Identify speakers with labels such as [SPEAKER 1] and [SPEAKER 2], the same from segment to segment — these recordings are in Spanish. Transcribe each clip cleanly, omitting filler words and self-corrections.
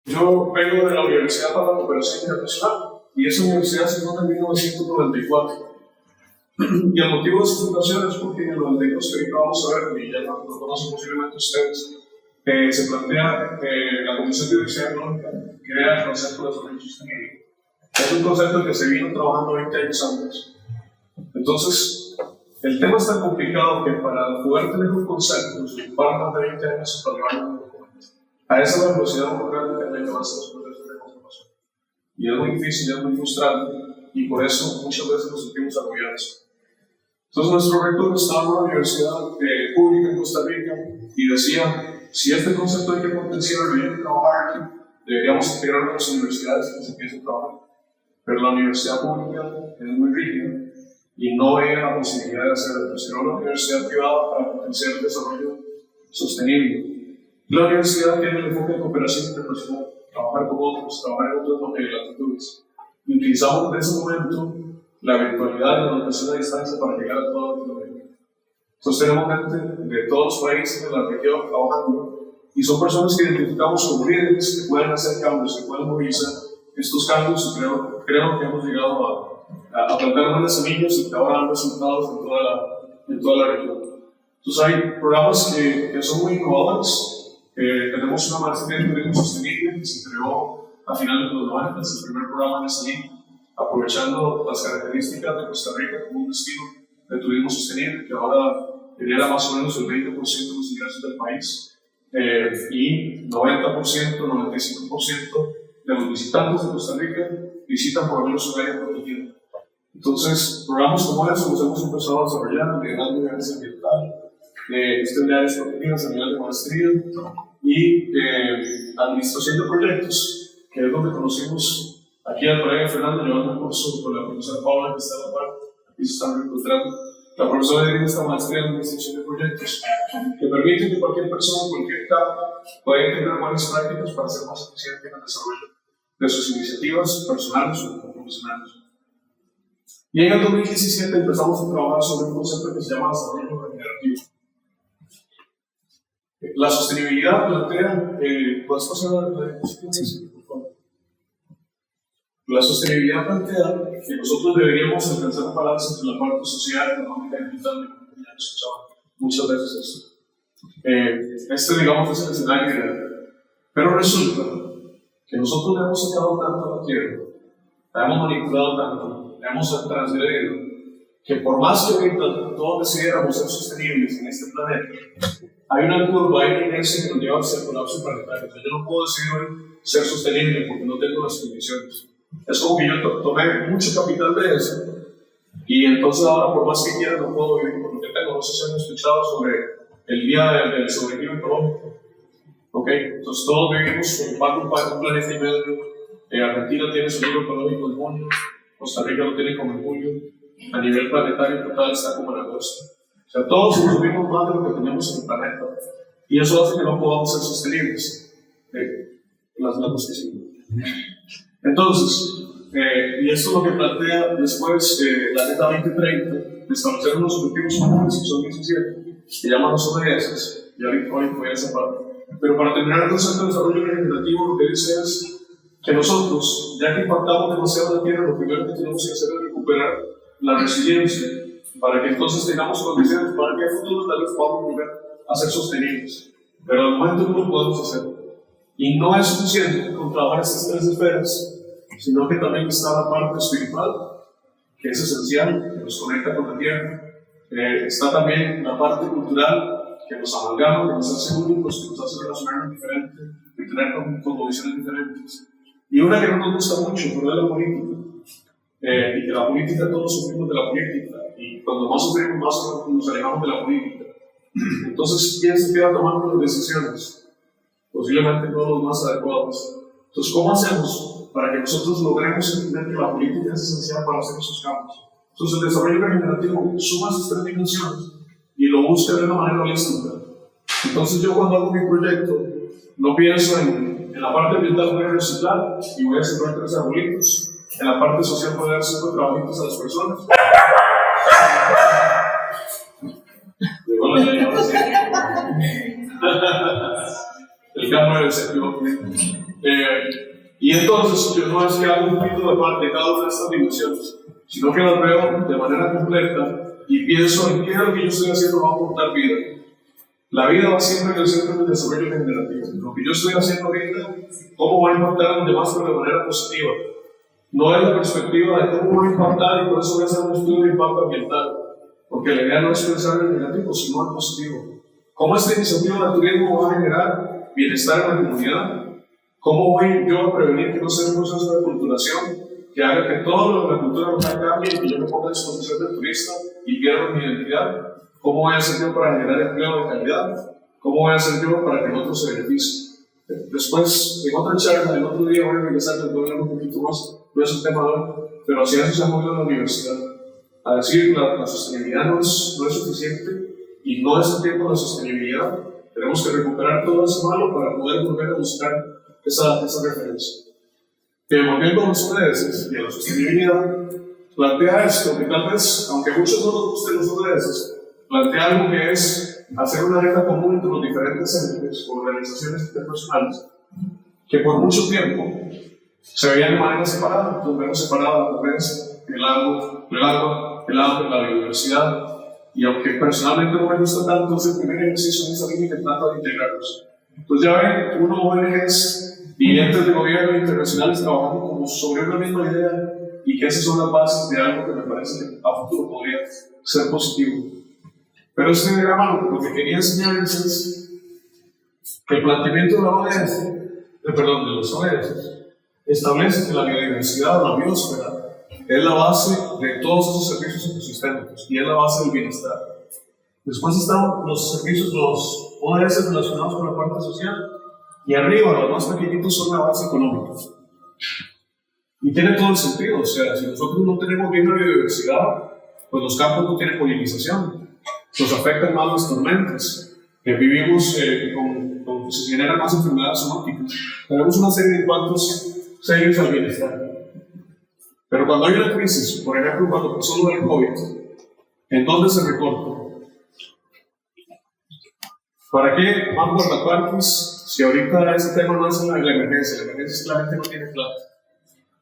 [SPEAKER 1] Yo vengo de la Universidad para la Cooperación Internacional y esa universidad se fundó en 1994. Y el motivo de su fundación es porque en el 92, que ahorita vamos a ver, y ya lo conocen posiblemente ustedes, se plantea la Comisión de Diversidad Económica crea el concepto de desarrollo sostenible. Es un concepto que se vino trabajando 20 años antes. Entonces, el tema es tan complicado que para poder tener un concepto nos ocuparon más de 20 años para llevarlo un documento. A esa velocidad burocrática en la que avanzan los procesos de conservación. Y es muy difícil, es muy frustrante, y por eso muchas veces nos sentimos agobiados. Entonces, nuestro rector estaba en una universidad pública en Costa Rica y decía: si este concepto hay que potenciarlo y hay que trabajar aquí, deberíamos integrarlo a las universidades y que se empiece a trabajar. Pero la universidad pública es muy rígida y no veía la posibilidad de hacerlo. Sino una universidad privada para potenciar el desarrollo sostenible. La universidad tiene el enfoque de cooperación internacional, trabajar con otros, trabajar en otras latitudes. Y utilizamos desde ese momento la virtualidad y la educación a distancia para llegar a toda Latinoamérica. Entonces tenemos gente de todos los países de la región trabajando y son personas que identificamos como líderes que pueden hacer cambios, que pueden movilizar estos cambios, y creo que hemos llegado a plantar buenas semillas y que ahora dan resultados en toda la región. Entonces hay programas que son muy innovadores. Tenemos una maestría en turismo sostenible que se creó a finales de los 90, es el primer programa en esa línea, aprovechando las características de Costa Rica como un destino de turismo sostenible, que ahora genera más o menos el 20% de los ingresos del país, y 90%, 95% de los visitantes de Costa Rica visitan por lo menos un área protegida. Entonces, programas como estos los hemos empezado a desarrollar de gran niveles ambiental, de áreas protegidas a nivel de maestría y administración de proyectos, que es donde conocimos aquí al colega Fernando llevando un curso con la profesora Paula, que está en la parte, aquí se están encontrando. La profesora dirige esta maestría en administración de proyectos, que permite que cualquier persona en cualquier etapa pueda integrar buenas prácticas para ser más eficiente en el desarrollo de sus iniciativas personales o profesionales. Y en el 2017 empezamos a trabajar sobre un concepto que se llama desarrollo regenerativo. La sostenibilidad plantea, ¿puedes pasar a la diapositiva, por favor? La sostenibilidad plantea que nosotros deberíamos alcanzar balance entre la parte social, económica y ambiental, que ya escuchado muchas veces esto. Digamos, es el escenario ideal. Pero resulta que nosotros le hemos sacado tanto a la tierra, la hemos manipulado tanto, la hemos transgredido, que por más que ahorita todos decidiéramos ser sostenibles en este planeta, hay una curva, hay una inercia que nos lleva hacia el colapso planetario. Yo no puedo decidir hoy ser sostenible porque no tengo las condiciones. Es como que yo tomé mucho capital de eso y entonces ahora por más que quiera no puedo vivir con lo que tengo. No sé si han escuchado sobre el día del sobrevivo económico. Entonces todos vivimos con un planeta y medio. Argentina tiene su libro económico en junio, Costa Rica lo tiene como en julio, a nivel planetario total está como en agosto. O sea, todos consumimos más de lo que tenemos en el planeta y eso hace que no podamos ser sostenibles. Las datos que siguen. Entonces, y esto es lo que plantea después la Agenda 2030, de establecer unos objetivos comunes, que son 17, que llaman los ODS, y ahorita voy a esa parte. Pero para terminar el concepto de desarrollo regenerativo, lo que dice es que nosotros, ya que impactamos demasiado la tierra, lo primero que tenemos que hacer es recuperar la resiliencia, para que entonces tengamos condiciones para que en futuro tal vez podamos volver a ser sostenibles. Pero al momento no lo podemos hacer. Y no es suficiente con trabajar estas tres esferas, sino que también está la parte espiritual, que es esencial, que nos conecta con la tierra. Está también la parte cultural, que nos amalgama, que nos hace únicos, que nos hace relacionarnos diferentes y tener condiciones diferentes. Y una que no nos gusta mucho, pero es la política. Y que la política, todos sufrimos de la política. Y cuando más sufrimos, más nos alejamos de la política. Entonces, ¿quién se queda tomando las decisiones? Posiblemente no los más adecuados. Entonces, ¿cómo hacemos para que nosotros logremos entender que la política es esencial para hacer esos cambios? Entonces, el desarrollo regenerativo suma esas tres dimensiones y lo busca de una manera holística. Entonces, yo cuando hago mi proyecto, no pienso en la parte ambiental voy a reciclar y voy a sembrar 3 arbolitos. En la parte social voy a dar 5 trabajitos a las personas. Llegó la ley, ahora sí. El cambio del sentido. Y entonces yo no es que hago un poquito de parte de cada una de estas dimensiones, sino que las veo de manera completa y pienso en qué es lo que yo estoy haciendo va a aportar vida. La vida va siempre en el centro del desarrollo generativo. Lo que yo estoy haciendo ahorita, cómo va a impactar a los demás pero de manera positiva. No es la perspectiva de cómo va a impactar y por eso voy a hacer un estudio de impacto ambiental. Porque la idea no es pensar en el negativo, sino en el positivo. ¿Cómo esta iniciativa de turismo va a generar bienestar en la comunidad? ¿Cómo voy yo a prevenir que no sea un proceso de aculturación que haga que todo la cultura local cambie y que yo me ponga a disposición del turista y pierda mi identidad? ¿Cómo voy a hacer yo para generar empleo de calidad? ¿Cómo voy a hacer yo para que el otro se beneficie? Después, en otra charla, el otro día voy a regresar, les voy a hablar un poquito más, no es un tema hoy, pero así eso se ha movido en la universidad. A decir, la sostenibilidad no es suficiente y no es el tiempo de la sostenibilidad. Tenemos que recuperar todo ese malo para poder volver a buscar esa referencia. Que volviendo a los ODS y a la sostenibilidad, plantea esto, que tal vez, aunque a muchos no nos gusten los ODS, plantea algo que es hacer una agenda común entre los diferentes entes o organizaciones internacionales que por mucho tiempo se veían de manera separada. Tuvimos separada la pobreza, el agua, la biodiversidad, y aunque personalmente no me gusta tanto, es el primer ejercicio en esta línea que trata de integrarlos. Entonces ya ven, uno ONGs y entes de gobierno internacionales trabajando como sobre una misma idea y que esas son las bases de algo que me parece que a futuro podría ser positivo. Pero este diagrama lo que quería enseñarles es que el planteamiento de los ODS establece que la biodiversidad o la biosfera es la base de todos esos servicios ecosistémicos y es la base del bienestar. Después están los servicios, los ODS relacionados con la parte social, y arriba, los más pequeñitos, son la base económica. Y tiene todo el sentido, o sea, si nosotros no tenemos bien la biodiversidad, pues los campos no tienen polinización. Nos afectan más las tormentas, vivimos con se generan más enfermedades zoonóticas. Tenemos una serie de impactos serios al bienestar. Pero cuando hay una crisis, por ejemplo, cuando pasó lo del COVID, ¿en dónde se recorta? ¿Para qué más guardaparques si ahorita ese tema no es la emergencia? La emergencia es que la gente no tiene plata.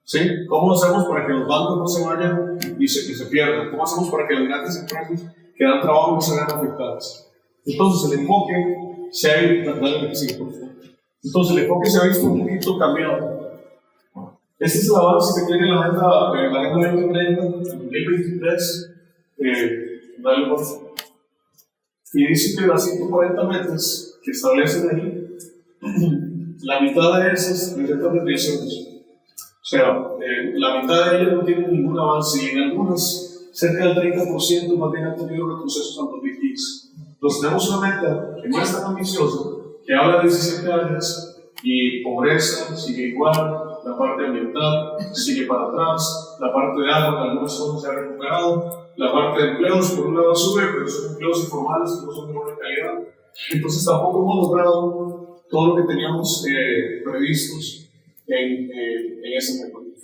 [SPEAKER 1] ¿Sí? ¿Cómo hacemos para que los bancos no se vayan y se pierdan? ¿Cómo hacemos para que las grandes empresas que dan trabajo no se vean afectadas? Entonces el enfoque se ha visto un poquito cambiado. Este es el avance que tiene la Agenda 2030, 2023, y dice que las 140 metas que establecen ahí, la mitad de esas presentan desviaciones. O sea, la mitad de ellas no tienen ningún avance y en algunas, cerca del 30% más bien han tenido retrocesos en 2015. Entonces tenemos una meta que no es tan ambiciosa, que habla de 17 años y pobreza sigue igual, la parte ambiental sigue para atrás, la parte de agua en algunas zonas se ha recuperado, la parte de empleos por un lado sube, pero son empleos informales que no son de buena calidad. Entonces tampoco hemos logrado todo lo que teníamos previstos en ese momento.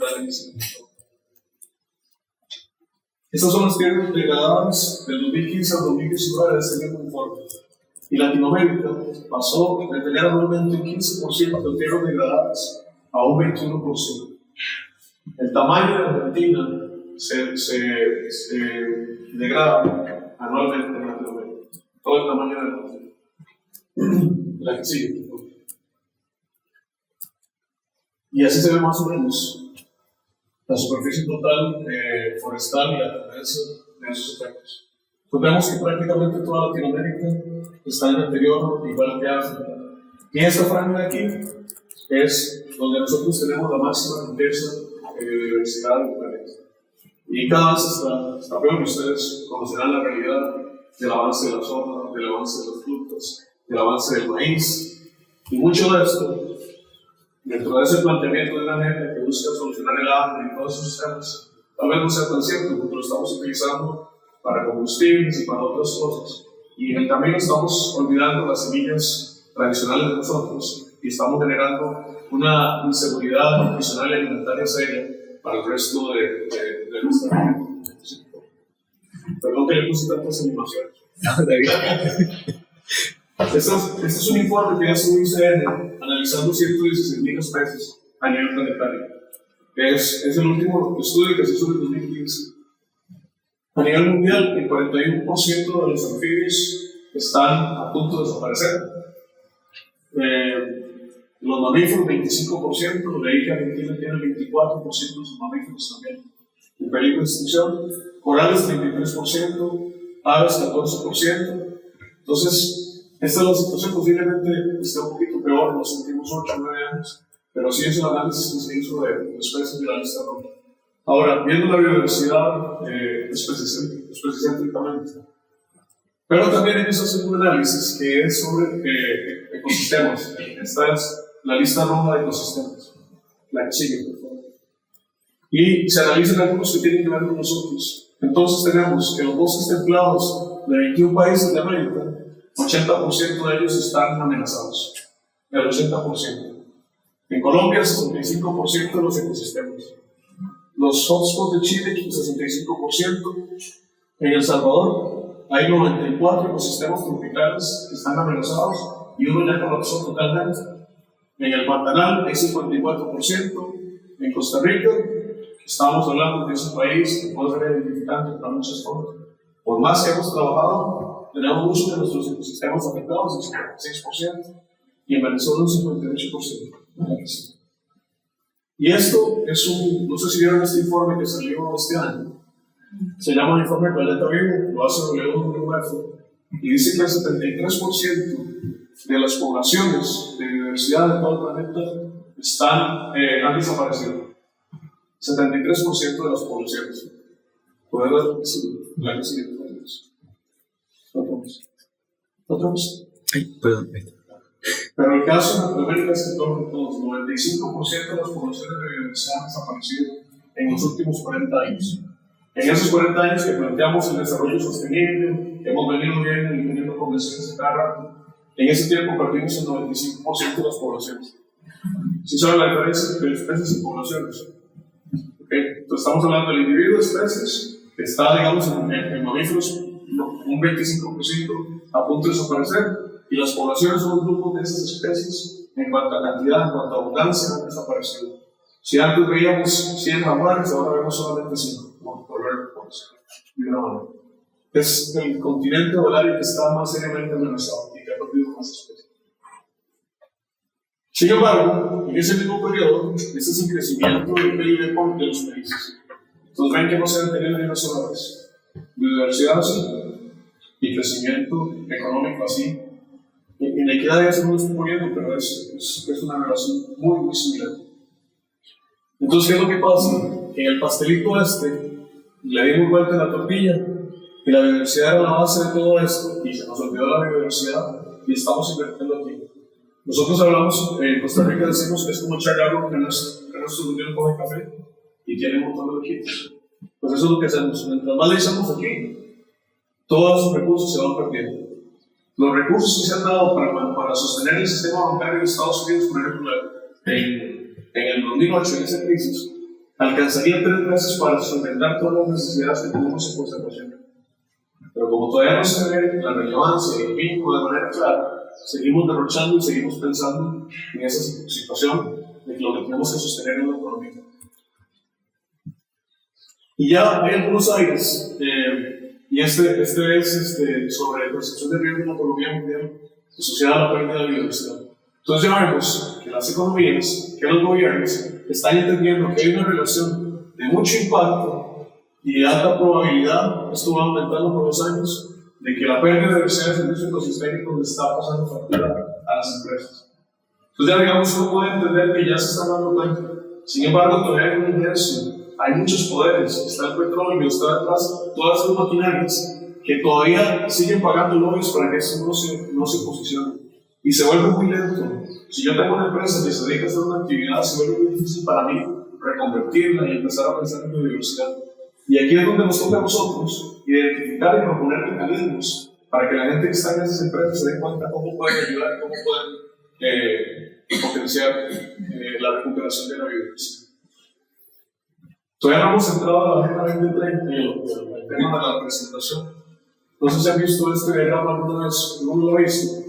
[SPEAKER 1] Estas son las tierras degradadas del 2015 al 2019 de este mismo informe. Y Latinoamérica pasó de tener anualmente un 15% de tierras degradadas a un 21%. El tamaño de Argentina se degrada anualmente en Latinoamérica. Todo el tamaño de Argentina. La que sigue. Y así se ve más o menos la superficie total forestal y la tendencia de esos efectos. Pues vemos que prácticamente toda Latinoamérica está en anterior igual que África. Y esta franja de aquí es donde nosotros tenemos la máxima riqueza de biodiversidad del planeta. Y cada vez está peor. Ustedes conocerán la realidad del avance de la soja, del avance de las frutas, del avance del maíz. Y mucho de esto, dentro de ese planteamiento de la agenda que busca solucionar el hambre y todos esos temas, tal vez no sea tan cierto porque lo estamos utilizando para combustibles y para otras cosas. Y en el camino estamos olvidando las semillas tradicionales de nosotros y estamos generando una inseguridad nutricional y alimentaria seria para el resto de nuestra vida. Perdón que le puse tantas animaciones. Este es un informe que hace UICN analizando 116,000 especies a nivel planetario. Es el último estudio que se hizo en 2015. A nivel mundial, el 41% de los anfibios están a punto de desaparecer. Los mamíferos, 25%, leí que Argentina tiene el 24% de sus mamíferos también en peligro de extinción. Corales, 33%, aves, 14%. Entonces, esta es la situación, posiblemente esté un poquito peor en los últimos 8 o 9 años, pero sí es el análisis que se hizo de especies de la lista roja. Ahora, viendo la biodiversidad específicamente, pero también hay que hacer un análisis que es sobre ecosistemas. Esta es la lista roja de ecosistemas, la que sigue, por favor. Y se analizan algunos que tienen que ver con nosotros. Entonces tenemos que los bosques templados de 21 países de América, 80% de ellos están amenazados. El 80%. En Colombia, 65% de los ecosistemas. Los hotspots de Chile, 65%. En El Salvador, hay 94 ecosistemas tropicales que están amenazados y uno ya colapsó totalmente. En el Pantanal hay 54%. En Costa Rica, estábamos hablando de ese país que puede ser identificante para muchas cosas. Por más que hemos trabajado, tenemos muchos de nuestros ecosistemas afectados, el 56%, y en Venezuela un 58%. Y esto es no sé si vieron este informe que salió este año, se llama el informe Planeta Vivo, lo hace WWF, y dice que el 73% de las poblaciones de biodiversidad de todo el planeta han desaparecido. 73% de las poblaciones. ¿Puede ver? Sí, la que sigue. ¿Otros?
[SPEAKER 2] Ay, perdón.
[SPEAKER 1] Pero el caso en Latinoamérica es que todos, 95% de las poblaciones de biodiversidad han desaparecido en los últimos 40 años. En esos 40 años que planteamos el desarrollo sostenible, hemos venido viendo y teniendo conversaciones de cada rato, en ese tiempo perdimos el 95% de las poblaciones. ¿Sí saben la diferencia entre especies y poblaciones? Okay. Entonces estamos hablando del individuo de especies, que está, digamos, en mamíferos, un 25% a punto de desaparecer, y las poblaciones son un grupo de esas especies, en cuanto a cantidad, en cuanto a abundancia, han desaparecido. Si antes veíamos 100 jaguares, ahora vemos solamente 5, por ver, de una manera. Es el continente o el área que está más seriamente amenazado y que ha perdido más especies. Sin embargo, en ese mismo periodo, este es el crecimiento del PIB de los países. Entonces ven que no se ha detenido ni una sola vez. Biodiversidad así, y crecimiento económico así. Inequidad ya se no lo estoy poniendo, pero es una relación muy, muy similar. Entonces, ¿qué es lo que pasa? En el pastelito le dimos vuelta a la tortilla, y la biodiversidad era la base de todo esto, y se nos olvidó la biodiversidad, y estamos invirtiendo aquí. Nosotros hablamos, en Costa Rica decimos que es como echar agua que nuestro un poco de café, y tiene un montón de loquitos. Pues eso es lo que hacemos. Mientras más le echamos aquí, todos esos recursos se van perdiendo. Los recursos que se han dado para sostener el sistema bancario de Estados Unidos, por ejemplo, en el 2008, en esa crisis, alcanzaría 3 veces para solventar todas las necesidades que tenemos en conservación. Pero como todavía no se ve la relevancia y el vínculo de manera clara, seguimos derrochando y seguimos pensando en esa situación de que lo que tenemos que sostener es la economía. Y ya hay algunos aires, y este es sobre percepción de riesgo en la economía mundial asociada a la pérdida de biodiversidad. Entonces ya vemos que las economías, que los gobiernos están entendiendo que hay una relación de mucho impacto y de alta probabilidad, esto va aumentando con los años, de que la pérdida de diversidad de servicios ecosistémicos le está pasando factura a las empresas. Entonces ya digamos uno puede entender que ya se están dando cuenta. Sin embargo, todavía hay un inercio, hay muchos poderes, está el petróleo, está detrás todas esas maquinarias que todavía siguen pagando lobbies para que eso no se posicione. Y se vuelve muy lento. Si yo tengo una empresa que se dedica a hacer una actividad, se vuelve muy difícil para mí reconvertirla y empezar a pensar en biodiversidad. Y aquí es donde nos toca a nosotros identificar y proponer mecanismos para que la gente que está en esas empresas se dé cuenta cómo pueden ayudar, cómo pueden potenciar la recuperación de la biodiversidad. Todavía no hemos entrado a la Agenda 2030 y el tema de la presentación. No sé si han visto este diagrama alguna vez, ¿no lo ha visto?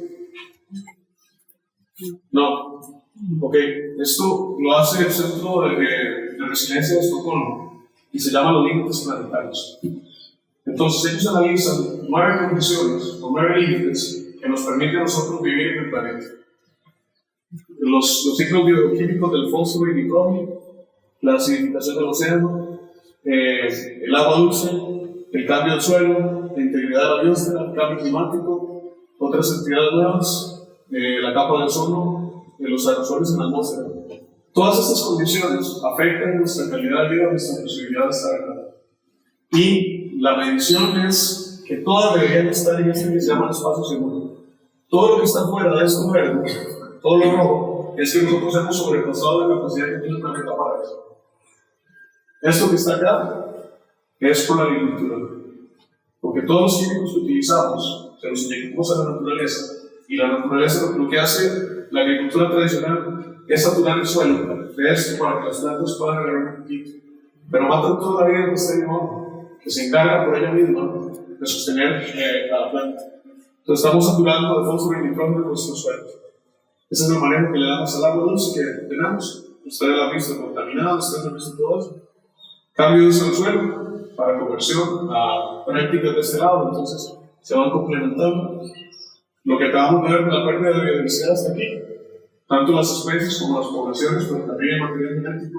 [SPEAKER 1] No. Ok, esto lo hace el Centro de Resiliencia de Estocolmo y se llama los límites planetarios. Entonces ellos analizan 9 condiciones o 9 límites que nos permiten a nosotros vivir en el planeta. Los ciclos bioquímicos del fósforo y nitrógeno, la acidificación del océano, el agua dulce, el cambio del suelo, la integridad de la biosfera, el cambio climático, otras entidades nuevas, la capa de ozono, los aerosoles en la atmósfera. Todas estas condiciones afectan nuestra calidad de vida, nuestra posibilidad de estar acá. Y la medición es que todas deberían estar en este que se llama el espacio seguro. Todo lo que está fuera de esto verde, todo lo rojo, es que nosotros hemos sobrepasado la capacidad que tiene el planeta para eso. Esto que está acá es por la agricultura. Porque todos los químicos que utilizamos se los inyectamos a la naturaleza. Y la naturaleza lo que hace la agricultura tradicional es saturar el suelo de esto para que las plantas puedan agarrar un poquito. Pero matan toda la vida que está vivo, que se encarga por ella misma de sostener a la planta. Entonces estamos saturando de fósforo y nitrógeno de nuestro suelo. Esa es la manera que le damos al agua dulce que tenemos. Ustedes la han visto contaminada, ustedes han visto todo eso. Cambio de uso del suelo para conversión a prácticas de este lado, entonces se van complementando. Lo que acabamos de ver con la pérdida de biodiversidad hasta aquí, tanto las especies como las poblaciones, pero también el material genético,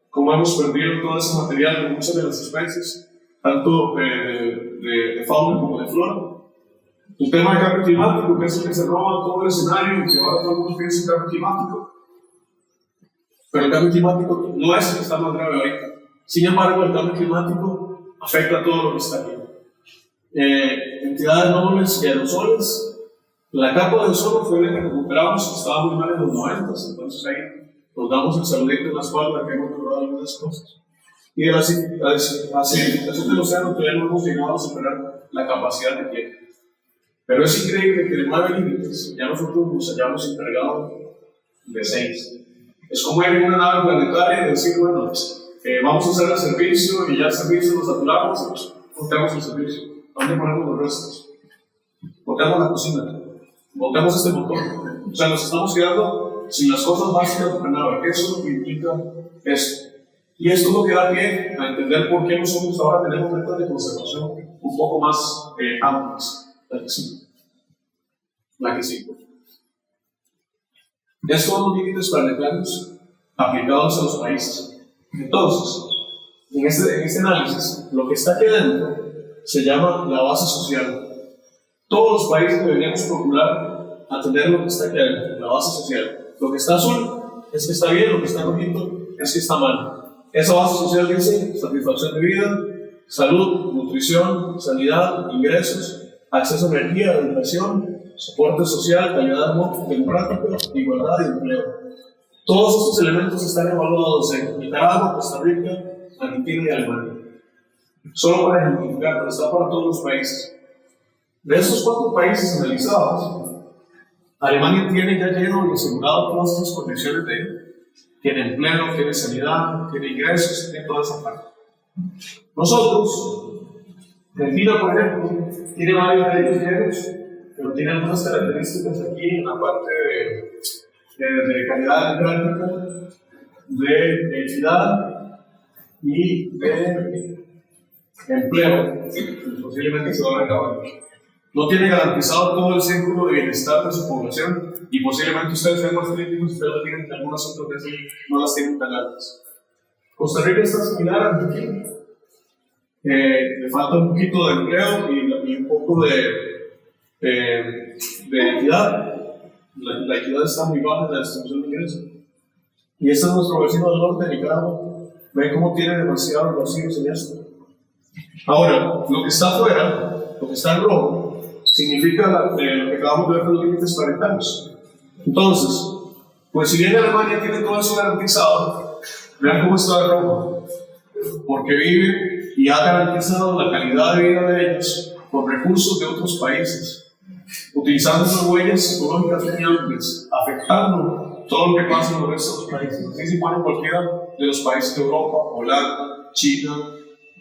[SPEAKER 1] como hemos perdido todo ese material de muchas de las especies, tanto de fauna como de flora. El tema del cambio climático, que es el que se roba todo el escenario y que ahora todo el mundo piensa en cambio climático. Pero el cambio climático no es el que está más grave ahorita. Sin embargo, el cambio climático afecta a todo lo que está aquí. Entidades nobles y aerosoles. La capa de ozono fue la que recuperamos, que estaba muy mal en los 90, entonces ahí nos damos el saludito en la espalda que hemos logrado algunas cosas. Y de la acidificación del océano todavía no hemos llegado a superar la capacidad que tiene. Pero es increíble que de 9 límites ya nosotros nos hayamos encargado de 6. Es como ir en una nave planetaria y decir, bueno, vamos a hacer el servicio y ya el servicio lo saturamos y pues volteamos el servicio. ¿Dónde ponemos los restos? Volteamos la cocina, volteamos este motor. O sea, nos estamos quedando sin las cosas básicas de la nave. Eso es lo que implica esto. Y esto es lo que da pie a entender por qué nosotros ahora tenemos metas de conservación un poco más amplias. La que sí. Estos son los límites planetarios aplicados a los países. Entonces, en este análisis, lo que está aquí dentro se llama la base social. Todos los países deberíamos procurar atender lo que está aquí adentro, la base social. Lo que está azul es que está bien, lo que está rojito es que está mal. Esa base social dice satisfacción de vida, salud, nutrición, sanidad, ingresos, acceso a energía, educación, soporte social, calidad democrática, igualdad y empleo. Todos estos elementos están evaluados en Nicaragua, Costa Rica, Argentina y Alemania. Solo para ejemplificar, pero está para todos los países. De estos 4 países analizados, Alemania tiene ya lleno y asegurado todas esas condiciones de vida. Tiene empleo, tiene sanidad, tiene ingresos, tiene toda esa parte. Nosotros, Argentina, por ejemplo, tiene varios de ellos llenos, pero tiene algunas características aquí en la parte de calidad democrática, de equidad y de empleo, que posiblemente se van a acabar. No tiene garantizado todo el círculo de bienestar de su población y posiblemente ustedes sean más críticos, ustedes lo tienen que algunas otras veces no las tienen tan altas. Costa Rica está similar a Argentina. Le falta un poquito de empleo y un poco de equidad. La equidad está muy baja en la distribución de ingresos. Y este es nuestro vecino del norte, Nicaragua. Ven cómo tiene demasiados vacíos en esto. Ahora, lo que está afuera, lo que está en rojo, significa lo que acabamos de ver con los límites planetarios. Entonces, pues si bien Alemania tiene todo eso garantizado, vean cómo está en rojo. Porque vive y ha garantizado la calidad de vida de ellos con recursos de otros países, utilizando unas huellas económicas muy amplias, afectando todo lo que pasa en los restos de los países. Así se pone cualquiera de los países de Europa, Holanda, China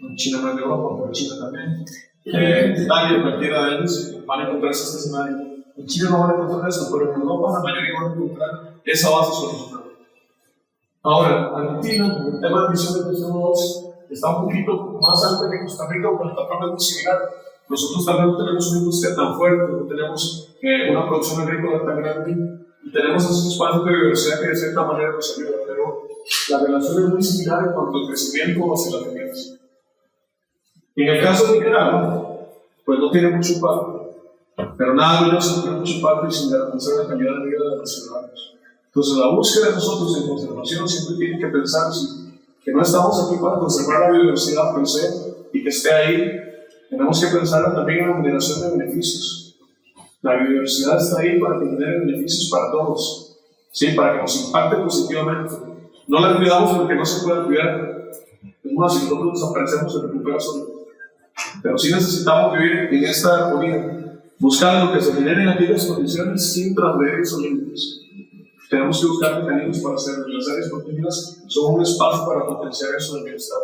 [SPEAKER 1] no es de Europa, pero China también, Italia, cualquiera de ellos, van a encontrarse este escenario. En Chile no van a encontrar eso, pero en Europa la mayoría van a encontrar esa base solucionada. Ahora, Argentina, en el tema de emisiones de CO2, está un poquito más alta que Costa Rica, pero está muy similar. Nosotros también no tenemos una industria tan fuerte, no tenemos una producción agrícola tan grande, y tenemos esos espacios de biodiversidad que de cierta manera nos ayudan, pero la relación es muy similar en cuanto al crecimiento hacia la tendencia. En el caso de Nicaragua, pues no tiene mucho impacto, pero nada menos no tiene mucho impacto y sin garantizar la calidad de vida de los ciudadanos. Entonces, la búsqueda de nosotros en conservación siempre tiene que pensar que no estamos aquí para conservar la biodiversidad per se y que esté ahí. Tenemos que pensar también en la generación de beneficios. La biodiversidad está ahí para que genere beneficios para todos, ¿sí? Para que nos impacte positivamente. No la cuidamos porque no se puede cuidar. Es más, si nosotros desaparecemos, se recupera solo. Pero sí necesitamos vivir en esta armonía, buscando que se generen aquellas condiciones sin transgredir esos límites. Tenemos que buscar mecanismos para hacerlo. Las áreas protegidas son un espacio para potenciar eso del bienestar.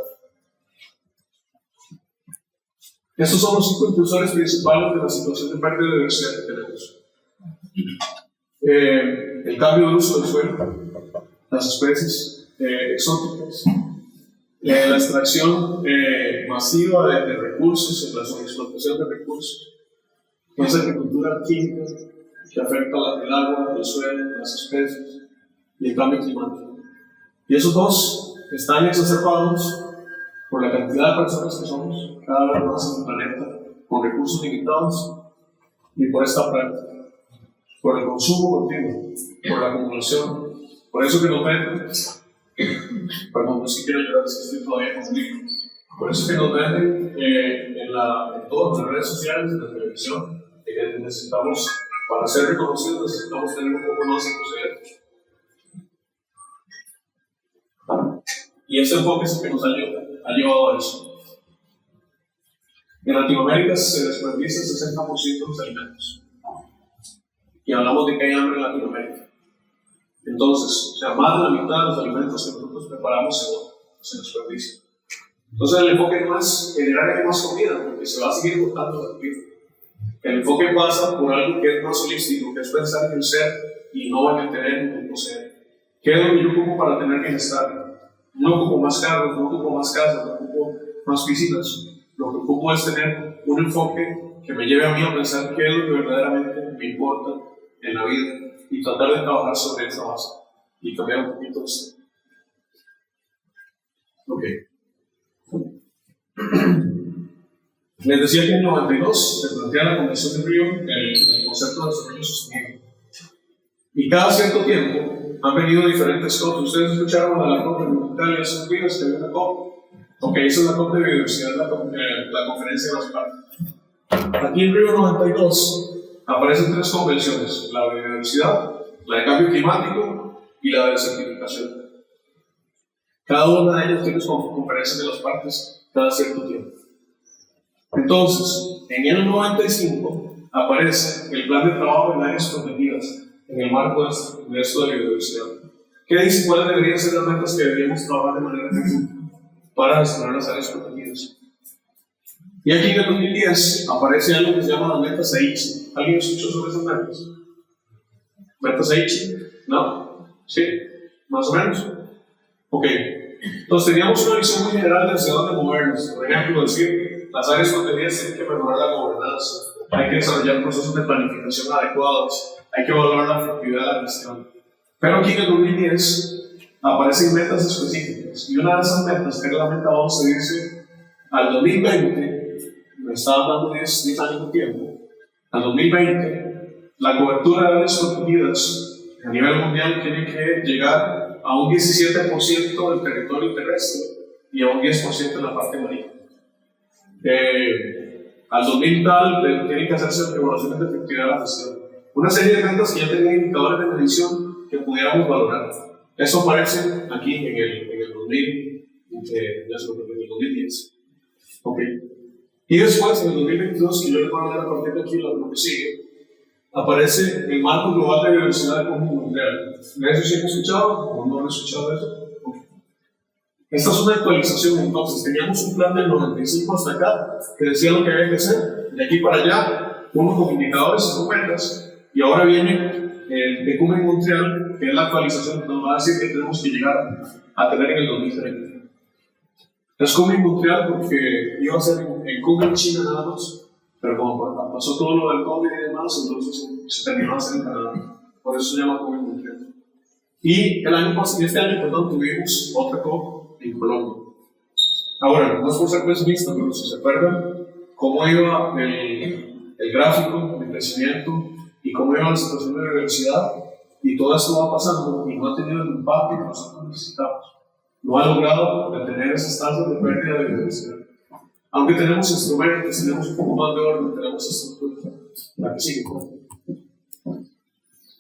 [SPEAKER 1] Estos son los 5 impulsores principales de la situación de pérdida de diversidad que tenemos. El cambio de uso del suelo, las especies exóticas, la extracción masiva de recursos, la sobreexplotación de recursos, esa agricultura química que afecta el agua, el suelo, las especies y el cambio climático. Y esos dos están exacerbados por la cantidad de personas que somos cada vez más en el planeta, con recursos limitados, y por esta práctica, por el consumo continuo, por la acumulación. Por eso que nos venden, perdón, no sé si quiero llorar, es que estoy todavía conmigo. Por eso que nos venden en todas las redes sociales, en la televisión, que necesitamos, para ser reconocidos, necesitamos tener un poco más de poder. Y este enfoque es el que nos ha llevado a eso. En Latinoamérica se desperdicia el 60% de los alimentos. Y hablamos de que hay hambre en Latinoamérica. Entonces, o sea, más de la mitad de los alimentos que nosotros preparamos se desperdician. Entonces, el enfoque no es generar más comida, porque se va a seguir botando la comida. El enfoque pasa por algo que es más holístico, que es pensar en el ser y no en el tener y en el poseer. ¿Qué es lo que yo ocupo para tener bienestar? No ocupo más carros, no ocupo más casas, no ocupo más piscinas. Lo que ocupo es tener un enfoque que me lleve a mí a pensar qué es lo que verdaderamente me importa en la vida y tratar de trabajar sobre esa base y cambiar un poquito esto. Ok. Les decía que en el 92 se plantea la Convención de Río el concepto de desarrollo sostenible. Y cada cierto tiempo han venido diferentes COP. Ustedes escucharon a la COP en Italia hace unos días que había una COP. Ok, esa es la COP de biodiversidad, la conferencia de las partes. Aquí en Río 92 aparecen 3 convenciones: la de biodiversidad, la de cambio climático y la de desertificación. Cada una de ellas tiene conferencias de las partes cada cierto tiempo. Entonces, en el 95 aparece el plan de trabajo en áreas protegidas en el marco de esto de biodiversidad. ¿Qué dice cuáles deberían ser las metas que deberíamos trabajar de manera efectiva para gestionar las áreas protegidas? Y aquí en el 2010 aparece algo que se llama las metas Aichi. ¿Alguien escuchó sobre esas metas? ¿Metas Aichi? ¿No? ¿Sí? ¿Más o menos? Ok. Entonces teníamos una visión muy general de hacia dónde movernos. Por ejemplo, decir, las áreas protegidas tienen que mejorar la gobernanza, hay que desarrollar procesos de planificación adecuados, hay que evaluar la efectividad de la gestión. Pero aquí en el 2010 aparecen metas específicas, y una de esas metas, que es la meta 11, dice: al 2020, me estaba dando 10 años de tiempo, al 2020, la cobertura de áreas protegidas a nivel mundial tiene que llegar a un 17% del territorio terrestre y a un 10% en la parte marina. Al 2000 tal, tienen que hacerse evaluaciones de efectividad de la gestión. Una serie de metas que ya tenían indicadores de medición que pudiéramos valorar. Eso aparece aquí en el 2000, ya se lo en el 2010. Okay. Y después, en el 2022, que yo les voy a hablar a partir de aquí, lo que sigue, aparece el marco global de biodiversidad del mundo mundial. ¿De eso sí han escuchado o no han escuchado eso? Okay. Esta es una actualización. Entonces, teníamos un plan del 95 hasta acá que decía lo que había que hacer, de aquí para allá, uno con indicadores y con metas, Y ahora viene el ECUME en Montreal, que es la actualización que nos va a decir que tenemos que llegar a tener en el 2030. Es ECUME en Montreal porque iba a ser en ECUME en China nada más, pero como pasó todo lo del COVID y demás, entonces se terminó de hacer en Canadá. Por eso se llama ECUME en Montreal. Y este año, perdón, tuvimos otra COP en Colombia. Ahora, no es por ser pesimista, pero si se acuerdan cómo iba el gráfico de crecimiento y cómo iba la situación de la universidad, y todo esto va pasando y no ha tenido el impacto que nosotros necesitamos. No ha logrado detener esas tasas de pérdida de biodiversidad. Aunque tenemos instrumentos, tenemos un poco más de orden, tenemos estructura, la que sigue.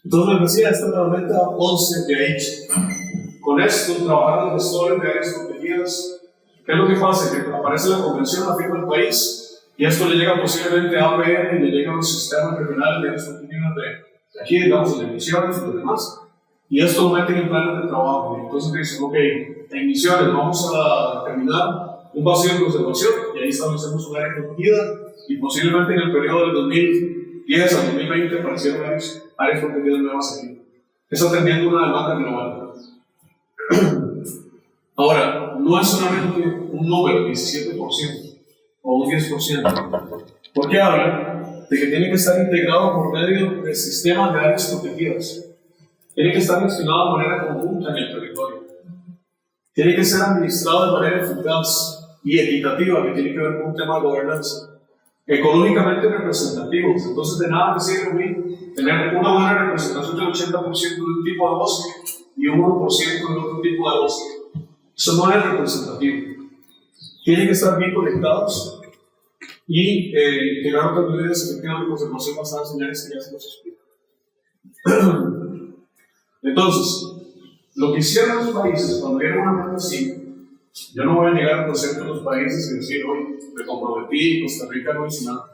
[SPEAKER 1] Entonces les decía, esta es la meta 11 de AICH. Con esto, trabajar los gestores de áreas protegidas. ¿Qué es lo que pasa? Que aparece la convención, la firma del país, y esto le llega posiblemente a APN y le llega a los sistemas regionales de áreas protegidas de aquí, digamos, de emisiones y los demás. Y esto lo meten en planes de trabajo. Y entonces dicen, ok, en emisiones vamos a determinar un vacío de conservación, y ahí establecemos un área protegida, y posiblemente en el periodo del 2010 al 2020 aparecieron áreas protegidas nuevas aquí. Eso atendiendo una demanda global. Ahora, no es solamente un número, 17% o un 10%. ¿Por qué habla de que tiene que estar integrado por medio de sistemas de áreas protegidas? Tiene que estar gestionado de manera conjunta en el territorio. Tiene que ser administrado de manera eficaz y equitativa, que tiene que ver con un tema de gobernanza. Económicamente representativos. Entonces, de nada me sirve a mí tener una buena representación del 80% de un tipo de bosque y un 1% de otro tipo de bosque. Eso no es representativo. Tienen que estar bien conectados y integrar otras medidas efectivas de conservación basadas en señales que ya se nos explica. Entonces, lo que hicieron los países cuando dieron una meta así, yo no voy a llegar al concepto de los países y decir, hoy me comprometí, Costa Rica no hizo nada.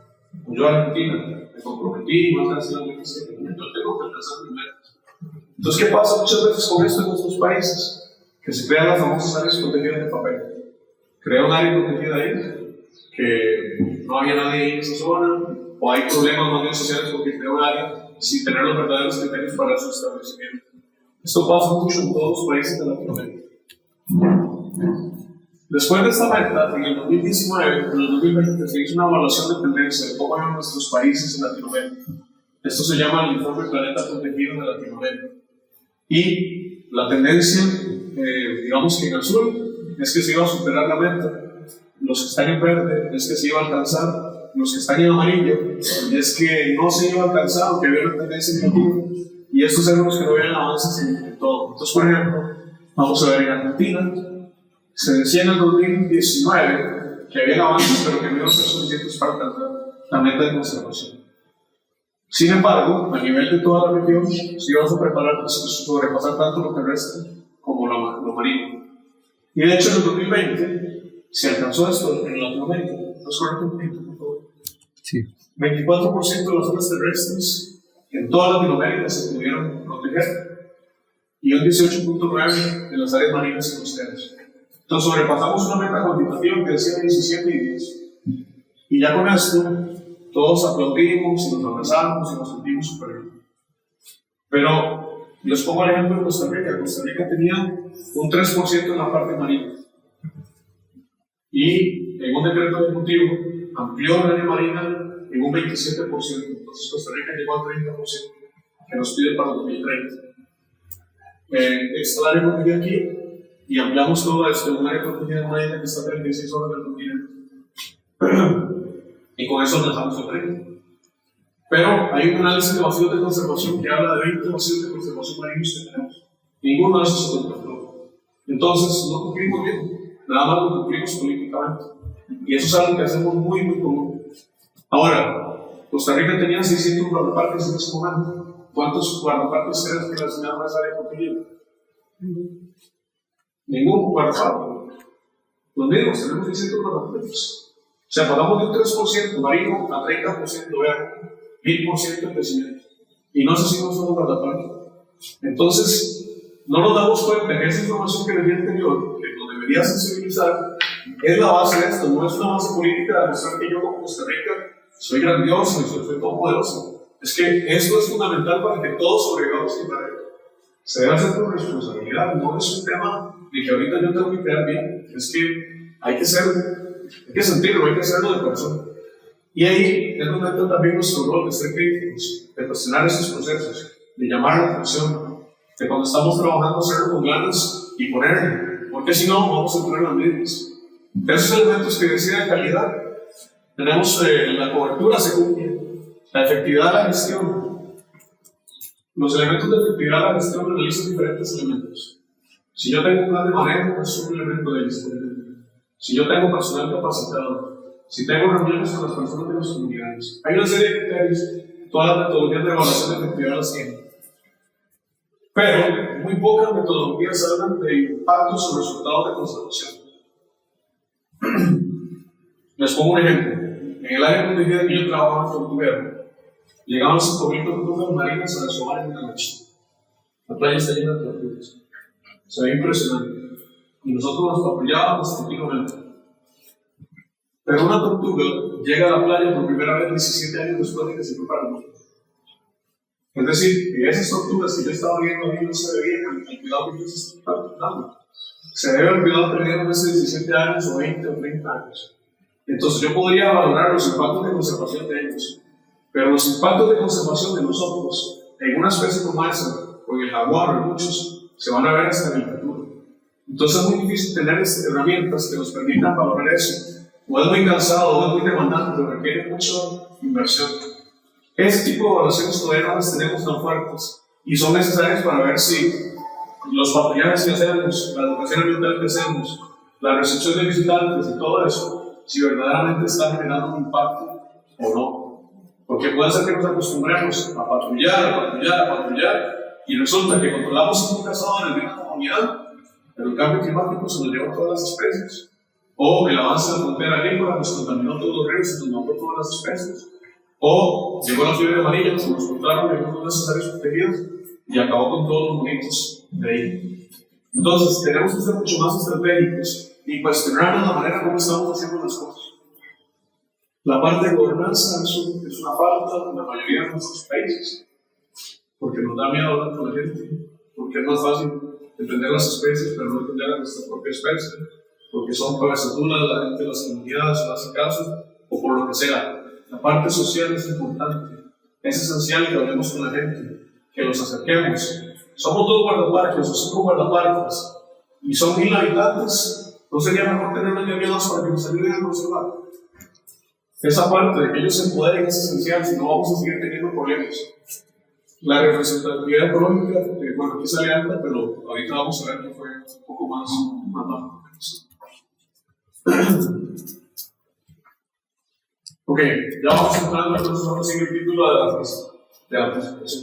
[SPEAKER 1] Yo, Argentina, me comprometí, más hacia la meta, yo tengo que alcanzar mis metas. Entonces, ¿qué pasa muchas veces con esto en nuestros países? Que se crean las famosas áreas protegidas de papel. Crea un área protegida ahí, que no había nadie en esa zona, o hay problemas más bien sociales porque crea un área sin tener los verdaderos criterios para su establecimiento. Esto pasa mucho en todos los países de Latinoamérica. Después de esta meta, en el 2019, en el 2020, se hizo una evaluación de tendencia de cómo eran nuestros países en Latinoamérica. Esto se llama el Informe Planeta Protegido de Latinoamérica. Y la tendencia, digamos que en azul, es que se iba a superar la meta. Los que están en verde es que se iba a alcanzar. Los que están en amarillo es que no se iba a alcanzar, aunque había una tendencia negativa. Y estos eran los que no habían avances en todo. Entonces, por ejemplo, vamos a ver en Argentina, se decía en el 2019 que había avances, pero que no iban a ser suficientes para alcanzar la meta de conservación. Sin embargo, a nivel de toda la región, se iba a sobrepasar tanto lo terrestre como lo marino. Y de hecho, en el 2020 se alcanzó esto en Latinoamérica. ¿Nos correcto un poquito, por favor?
[SPEAKER 2] Sí.
[SPEAKER 1] 24% de las zonas terrestres en toda Latinoamérica se pudieron proteger y un 18.9% de las áreas marinas y costeras. Entonces, sobrepasamos una meta cuantitativa que decía 17 y 10. Y ya con esto, todos aplaudimos y nos abrazamos y nos sentimos súper bien. Pero les pongo el ejemplo de Costa Rica. Costa Rica tenía un 3% en la parte marina. Y en un decreto ejecutivo amplió el área marina en un 27%. Entonces Costa Rica llegó al 30% que nos pide para el 2030. Está el área protegida aquí y ampliamos todo esto en un área protegida de una isla que está a 36 horas del continente. Y con eso alcanzamos el 30. Pero hay un análisis de vacíos de conservación que habla de 20 vacíos de conservación marinos que tenemos. Ninguno de esos se contempló. Entonces, no cumplimos bien, nada más lo cumplimos políticamente. Y eso es algo que hacemos muy, muy común. Ahora, Costa Rica tenía 600 guardaparques en ese momento. ¿Cuántos guardaparques crees que le asignaron a esa área protegida? Ningún guardaparque. Los mismos, tenemos 600 guardaparques. O sea, pasamos de un 3% marino a 30% verde, 1000% de crecimiento. Y no sé si no somos guardaparques. Entonces, no nos damos cuenta que esa información que venía anterior, que nos debería sensibilizar, es la base de esto. No es una base política de demostrar que yo como Costa Rica soy grandioso y soy todopoderoso. es que esto es fundamental para que todos sobrevivamos y para se debe hacer con responsabilidad, no es un tema de que ahorita yo tengo que quedar bien, es que hay que sentirlo, hay que hacerlo de corazón. Y ahí es donde entra también nuestro rol de ser críticos, de cuestionar esos procesos, de llamar la atención, de cuando estamos trabajando hacerlo con ganas y ponerle, porque si no vamos a entrar en las mismas. De esos elementos que decía de calidad, tenemos la cobertura se cumple, la efectividad de la gestión. Los elementos de efectividad de la gestión analizan diferentes elementos. Si yo tengo un plan de manejo, es un elemento de disponibilidad. Si yo tengo personal capacitado, si tengo reuniones con las personas de las comunidades, hay una serie de criterios, todas las metodologías de evaluación de efectividad las tienen. Pero muy pocas metodologías hablan de impactos o resultados de conservación. Les pongo un ejemplo. En el área protegida que yo trabajaba en Tortuguero, llegaban 5.000 tortugas marinas a deshogar en una noche. La playa está llena de tortugas. Se ve impresionante. Y nosotros nos patrullábamos continuamente. Pero una tortuga llega a la playa por primera vez 17 años después de que se fue para el mundo. Es decir, que esas tortugas que yo estaba viendo ahí no se debían al cuidado que yo se estaba dando. Se debe al cuidado que tenían hace 17 años o 20 o 30 años. Entonces yo podría valorar los impactos de conservación de ellos. Pero los impactos de conservación de nosotros en una especie como esa, o en el jaguar o en muchos, se van a ver hasta en el futuro. Entonces es muy difícil tener herramientas que nos permitan valorar eso. O es muy cansado, o es muy demandante, o requiere mucha inversión. Ese tipo de evaluaciones todavía no las tenemos tan fuertes y son necesarias para ver si los patrullajes que hacemos, la educación ambiental que hacemos, la recepción de visitantes y todo eso, si verdaderamente está generando un impacto o no. Porque puede ser que nos acostumbremos a patrullar, y resulta que controlamos un cazador en una comunidad, pero el cambio climático se nos llevó a todas las especies. O el avance de la frontera agrícola nos contaminó todos los ríos y nos mató todas las especies. O llegó la fiebre amarilla, nos encontraron en unos necesarios protegidos y acabó con todos los monitos de ahí. Entonces, tenemos que ser mucho más estratégicos y cuestionarnos la manera como estamos haciendo las cosas. La parte de gobernanza es una falta en la mayoría de nuestros países, porque nos da miedo hablar con la gente, porque es más fácil defender las especies, pero no defender a nuestra propia especie, porque son cabezaduras, la gente de las comunidades no hace caso, o por lo que sea. La parte social es importante, es esencial que hablemos con la gente, que los acerquemos. Somos 2 guardaparques o 5 guardaparques, y son 1.000 habitantes, ¿no sería mejor tener una línea 2 para que nos ayuden a conservar? Esa parte de que ellos se empoderen es esencial, si no vamos a seguir teniendo problemas. La representatividad económica, bueno, aquí sale alta, pero ahorita vamos a ver que fue un poco más bajo. Ok, ya vamos entrando, entonces vamos a seguir el título de la presentación.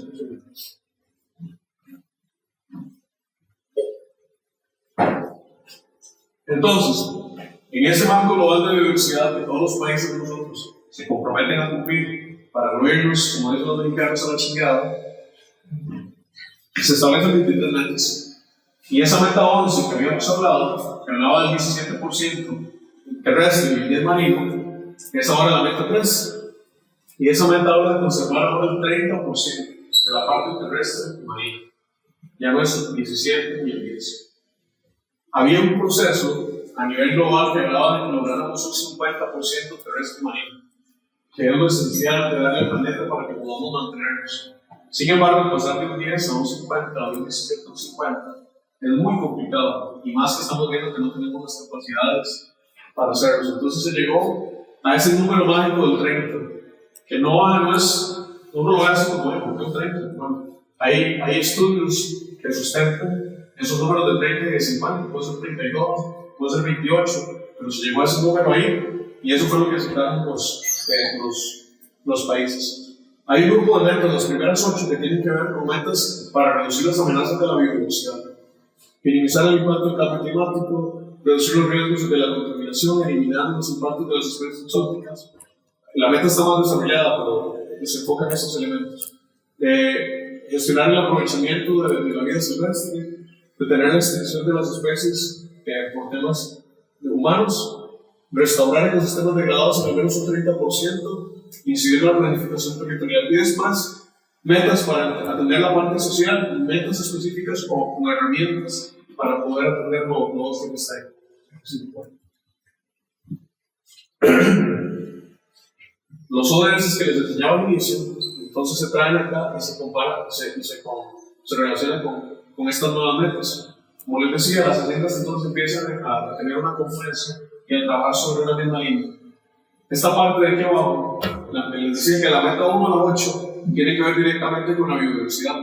[SPEAKER 1] Entonces, en ese marco global de biodiversidad que todos los países de nosotros se comprometen a cumplir para no irnos, como dicen los mexicanos, a la chingada, se establecen 23 metas. Y esa meta 11 que habíamos hablado, que hablaba del 17% terrestre y el 10% marino, es ahora la meta 3. Y esa meta habla de conservar ahora el 30% de la parte terrestre y marina. Ya no es el 17 ni el 10. Había un proceso a nivel global que hablaba de que lográramos un 50% terrestre y marino, que es lo esencial de darle al planeta para que podamos mantenernos. Sin embargo, pasar de un 10 a un 50, a un 17 a un 50, es muy complicado, y más que estamos viendo que no tenemos las capacidades para hacerlo. Entonces se llegó a ese número mágico del 30, que no es, uno lo hace como ¿por qué un 30? Bueno, hay estudios que sustentan esos números de 30 y de 50, puede ser 32, puede ser 28, pero se llegó a ese número ahí, y eso fue lo que aceptaron los países. Hay un grupo de metas, las primeras 8, que tienen que ver con metas para reducir las amenazas de la biodiversidad, minimizar el impacto del cambio climático, reducir los riesgos de la contaminación, eliminar los impactos de las especies exóticas. La meta está más desarrollada, pero se enfoca en esos elementos. Gestionar el aprovechamiento de la vida silvestre, detener la extinción de las especies por temas de humanos, restaurar ecosistemas degradados en al menos un 30%, incidir en la planificación territorial y después metas para atender la parte social, metas específicas o con herramientas para poder atender los que está ahí. Los ODS que les enseñaba al inicio, entonces se traen acá y se comparan, se relacionan con estas nuevas metas. Como les decía, las agendas entonces empiezan a tener una confluencia y a trabajar sobre una misma línea. Esta parte de aquí abajo, les decía que la meta 1 a la 8 tiene que ver directamente con la biodiversidad.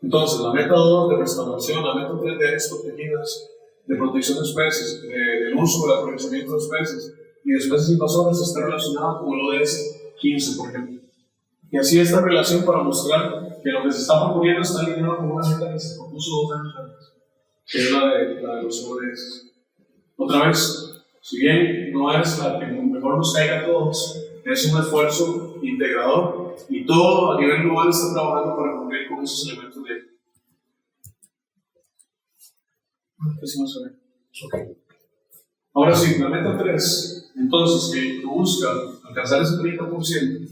[SPEAKER 1] Entonces, la meta 2 de restauración, la meta 3 de áreas protegidas, de protección de especies, del uso, del aprovechamiento de especies y de especies invasoras está relacionada con el ODS 15, por ejemplo. Y así esta relación para mostrar que lo que se está proponiendo está alineado con una meta que se propuso 2 años antes, que es la de los ODS. Otra vez, si bien no es la que mejor nos caiga a todos, es un esfuerzo integrador y todo a nivel global está trabajando para cumplir con esos elementos de. Okay. Ahora sí, la meta 3, entonces, que busca alcanzar ese 30%,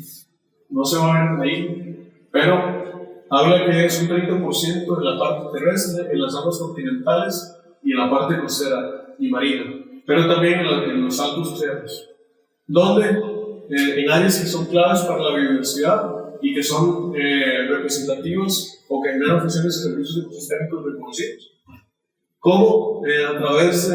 [SPEAKER 1] no se va a ver ahí, pero habla que es un 30% en la parte terrestre, en las aguas continentales y en la parte costera y marina, pero también en los altos océanos, donde en áreas que son claves para la biodiversidad y que son representativos o que generan funciones y servicios ecosistémicos reconocidos. Como a través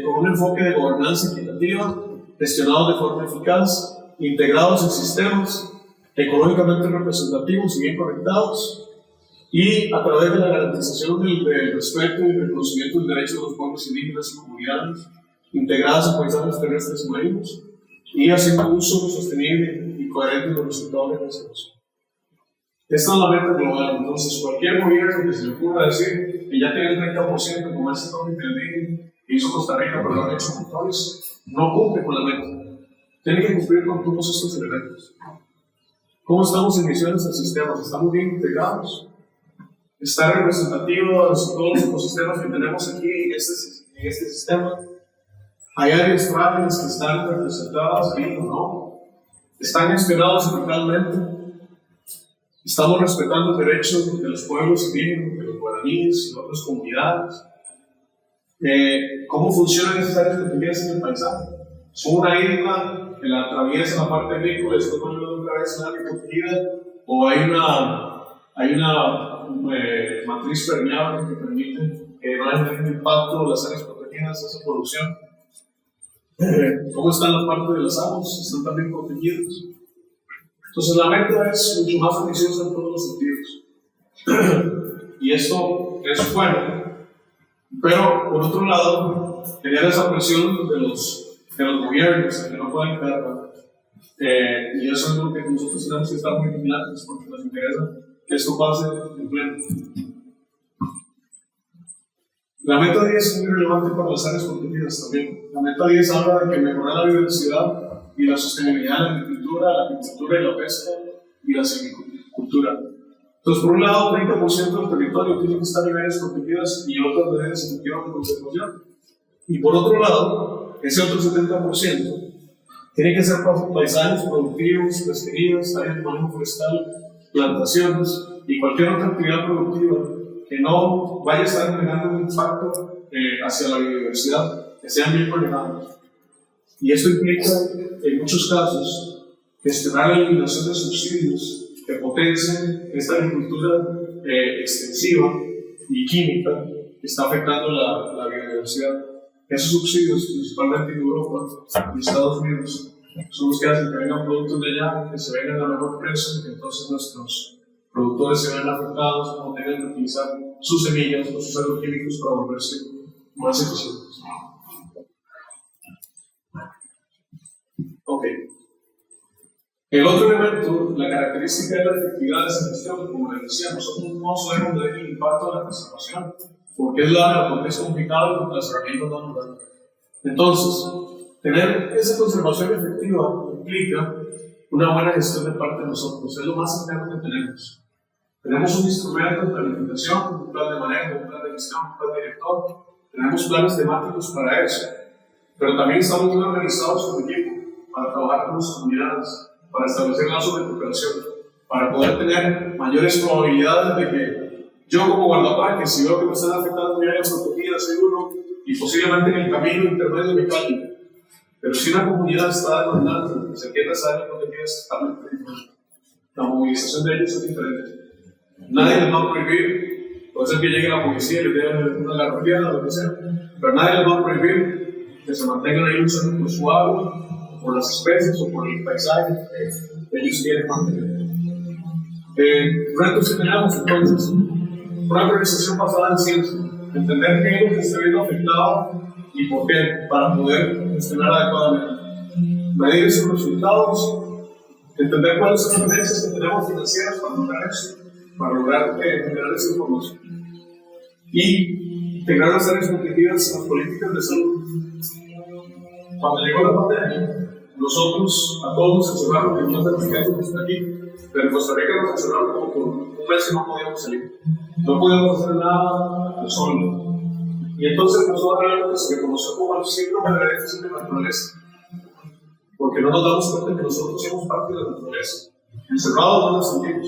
[SPEAKER 1] con un enfoque de gobernanza equitativa, gestionados de forma eficaz, integrados en sistemas ecológicamente representativos y bien conectados, y a través de la garantización del respeto y el reconocimiento del derecho de los pueblos indígenas y comunidades integradas en paisajes terrestres y marinos, y haciendo uso sostenible y coherente de los resultados de la conservación. Esta es la meta global. Entonces, cualquier gobierno que se le ocurra decir que ya tiene el 30%, como este toque que hizo Costa Rica, pero lo han hecho montones, no cumple con la meta. Tiene que cumplir con todos estos elementos. ¿Cómo estamos en misiones del sistema? ¿Estamos bien integrados? ¿Está representativos todos los ecosistemas que tenemos aquí en este sistema? ¿Hay áreas frágiles que están representadas ahí o no? ¿Están gestionados eficazmente? ¿Estamos respetando los derechos de los pueblos indígenas, de los guaraníes y de otras comunidades? ¿Cómo funcionan esas áreas protegidas en el paisaje? ¿Son una isla que la atraviesa la parte agrícola y después vuelve otra vez a área protegida? ¿O hay una matriz permeable que permite que no haya ningún impacto en las áreas protegidas de esa producción? ¿Cómo están las partes de las aguas? ¿Están también protegidas? Entonces la meta es mucho más ambiciosa en todos los sentidos. Y esto es bueno. Pero por otro lado, tener esa presión de los gobiernos que no pueden cargar. Y eso es lo que nosotros tenemos que estar muy vigilantes porque nos interesa que esto pase en pleno. La meta 10 es muy relevante para las áreas protegidas también. La meta 10 habla de que mejorar la biodiversidad y la sostenibilidad de la agricultura y la pesca y la silvicultura. Entonces, por un lado, 30% del territorio tiene que estar en áreas protegidas y otras áreas efectivas de conservación. Y por otro lado, ese otro 70% tiene que ser paisajes productivos, pesquerías, áreas de manejo forestal, plantaciones y cualquier otra actividad productiva que no vaya a estar generando un impacto hacia la biodiversidad, que sean bien manejados. Y esto implica, en muchos casos, gestionar la eliminación de subsidios que potencien esta agricultura extensiva y química que está afectando la biodiversidad. Esos subsidios, principalmente en Europa y Estados Unidos, son los que hacen que vengan productos de allá que se vendan a mejor precio y que entonces nuestros productores se vean afectados o tengan que utilizar sus semillas o sus agroquímicos para volverse más eficientes. Ok. El otro elemento, la característica de la efectividad de esa gestión, como les decía, nosotros no sabemos medir el impacto de la conservación, porque es larga, porque es complicado y porque las herramientas no nos dan. Entonces, tener esa conservación efectiva implica una buena gestión de parte de nosotros, es lo más cercano que tenemos. Tenemos un instrumento de planificación, un plan de manejo, un plan de gestión, un plan director, tenemos planes temáticos para eso. pero también estamos muy organizados como equipo para trabajar con nuestras comunidades, para establecer lazos de cooperación, para poder tener mayores probabilidades de que yo como guardaparques, si veo que me están afectando mi área protegida, seguro, y posiblemente en el camino intermedio me caiga. Pero si una comunidad está demandando que se quede esa área protegida, es totalmente diferente. La movilización de ellos es diferente. Nadie les va a prohibir, puede ser que llegue la policía y les dé una garantía o lo que sea, pero nadie les va a prohibir que se mantengan ahí luchando por su agua, por las especies o por el paisaje que ellos quieren mantener. Retos que tenemos entonces, una organización basada en ciencia, entender qué es lo que está viendo afectado y por qué, para poder gestionar adecuadamente. Medir esos resultados, entender cuáles son las tendencias que tenemos financieras para lograr eso, para lograr generar esa información. Y integrar las áreas protegidas en las políticas de salud. Cuando llegó la pandemia, nosotros a todos nos encerraron, que no tenemos que estar aquí, pero en Costa Rica nos encerraron como por un mes y no podíamos salir. No podíamos hacer nada al sol. Y entonces empezó a dar algo que se reconoció como el síndrome de la déficit de naturaleza. Porque no nos damos cuenta que nosotros somos parte de la naturaleza. Encerrados no nos sentimos.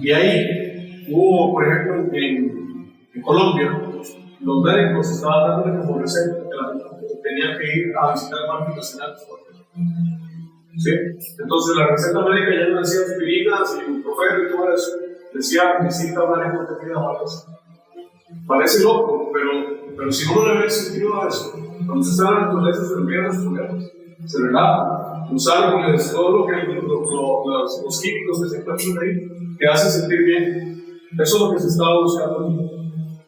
[SPEAKER 1] Y ahí hubo, por ejemplo, en Colombia, los médicos estaban dándole como receta que la gente tenía que ir a visitar parques nacionales. ¿Sí? Entonces la receta médica ya no decía aspirinas y ibuprofeno y todo eso. Decía visita a área protegida o algo así. Parece loco, pero si uno le ve sentido a eso, cuando se está en la naturaleza se olvidan los problemas, se relaja, los árboles, todo lo que los químicos que se encuentran ahí, que hacen sentir bien. Eso es lo que se estaba buscando aquí.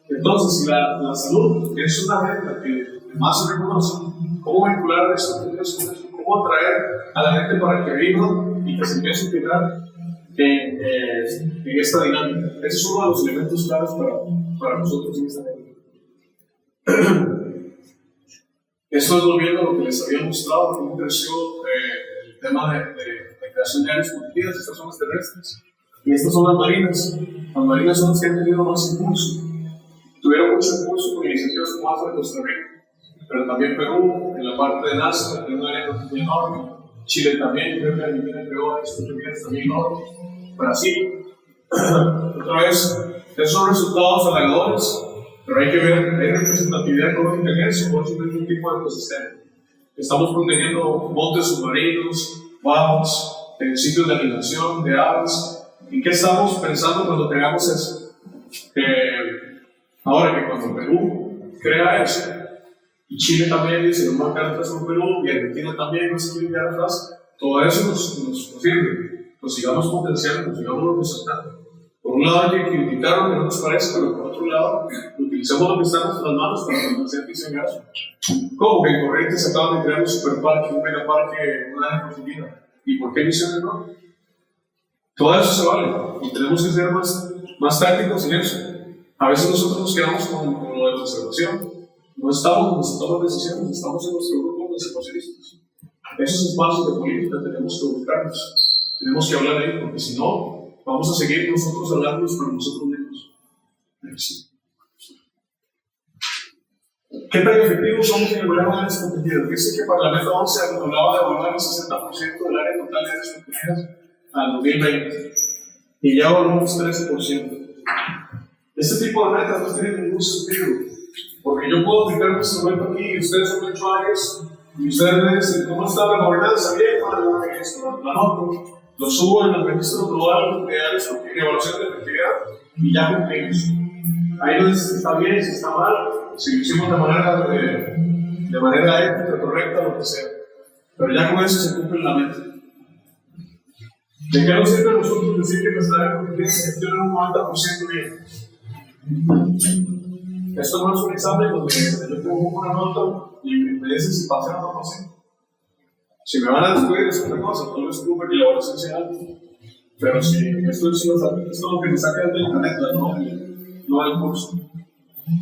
[SPEAKER 1] Entonces, si la salud es una agenda que más se reconoce, ¿cómo vincular eso con eso? ¿Cómo atraer a la gente para que viva y que se empiece a integrar en esta dinámica? Ese es uno de los elementos claves para nosotros en esta dinámica. Esto es volviendo a lo que les había mostrado, cómo creció el tema de creación de áreas protegidas. Estas son las terrestres y estas son las marinas. Las marinas son las que han tenido más impulso. Tuvieron mucho impulso con iniciativas como AFA de Costa Rica, pero también Perú, en la parte de Nazca, que es una área protegida enorme. Chile también, creo que Argentina creó áreas protegidas también enormes. Brasil, otra vez, esos son resultados halagadores, pero hay que ver, hay representatividad económica en eso, o es un tipo de ecosistema. Estamos protegiendo montes submarinos, bajos, sitios de animación, de aves. ¿En qué estamos pensando cuando tengamos eso? Ahora que cuando Perú crea eso, y Chile también dice no marcar atrás con Perú, y Argentina también no se quiere quedar atrás, todo eso nos sirve. Pues sigamos potenciando, pues sigamos representando. Por un lado hay que criticar lo que no nos parece, pero por otro lado, utilicemos lo que está en nuestras manos para convencer y diseñar. ¿Cómo que en Corrientes se acaban de crear un superparque, un megaparque, una área protegida? ¿Y por qué Misiones no? Todo eso se vale, y tenemos que ser más tácticos en eso. A veces nosotros nos quedamos con lo de la observación. No estamos donde se toman decisiones, estamos en nuestro grupo de conservacionistas. Esos espacios de política tenemos que buscarlos, tenemos que hablar de ellos, porque si no, vamos a seguir nosotros hablándonos por nosotros mismos. Sí. ¿Qué tan efectivos somos en el programa de áreas protegidas? Dice que para la meta 11 hablaba de evaluar el 60% del área total de áreas protegidas al 2020 y ya evaluamos 13%. Este tipo de metas no tienen ningún sentido, porque yo puedo aplicar un instrumento aquí y ustedes son 8 áreas y ustedes me dicen cómo está la gobernanza, bien, para el registro, la noto, lo subo en el registro global de áreas de evaluación de efectividad y ya cumplimos. Ahí no dice si está bien, si está mal, si lo hicimos de manera ética, correcta, lo que sea. Pero ya con eso se cumple la meta. ¿De qué nos sirve a nosotros decir que nuestra área protegida se gestiona un 90% bien? Esto no es un examen donde yo pongo una nota y me dicen si pasé o no pasé. Si me van a descubrir es otra cosa, no les preocupe que la evaluación sea alta. Pero si esto es lo que me saca del planeta, no del curso.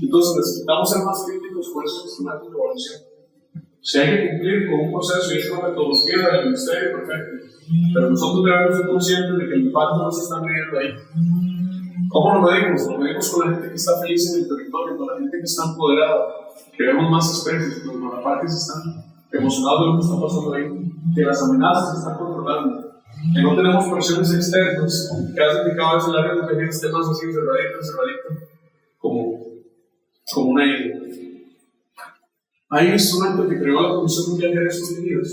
[SPEAKER 1] Entonces necesitamos ser más críticos con esos instrumentos de evaluación. Si hay que cumplir con un proceso y es una metodología del ministerio, perfecto. Pero nosotros debemos ser conscientes de que el impacto no se está midiendo ahí. ¿Cómo lo medimos? Lo medimos con la gente que está feliz en el territorio, con la gente que está empoderada, que vemos más especies, los malaparques están emocionados de lo que está pasando ahí, que las amenazas se están controlando, que no tenemos presiones externas que hacen que cada vez el área protegida esté más así, cerradito, como una isla. Hay un instrumento que creó la Comisión Mundial de Áreas Protegidas,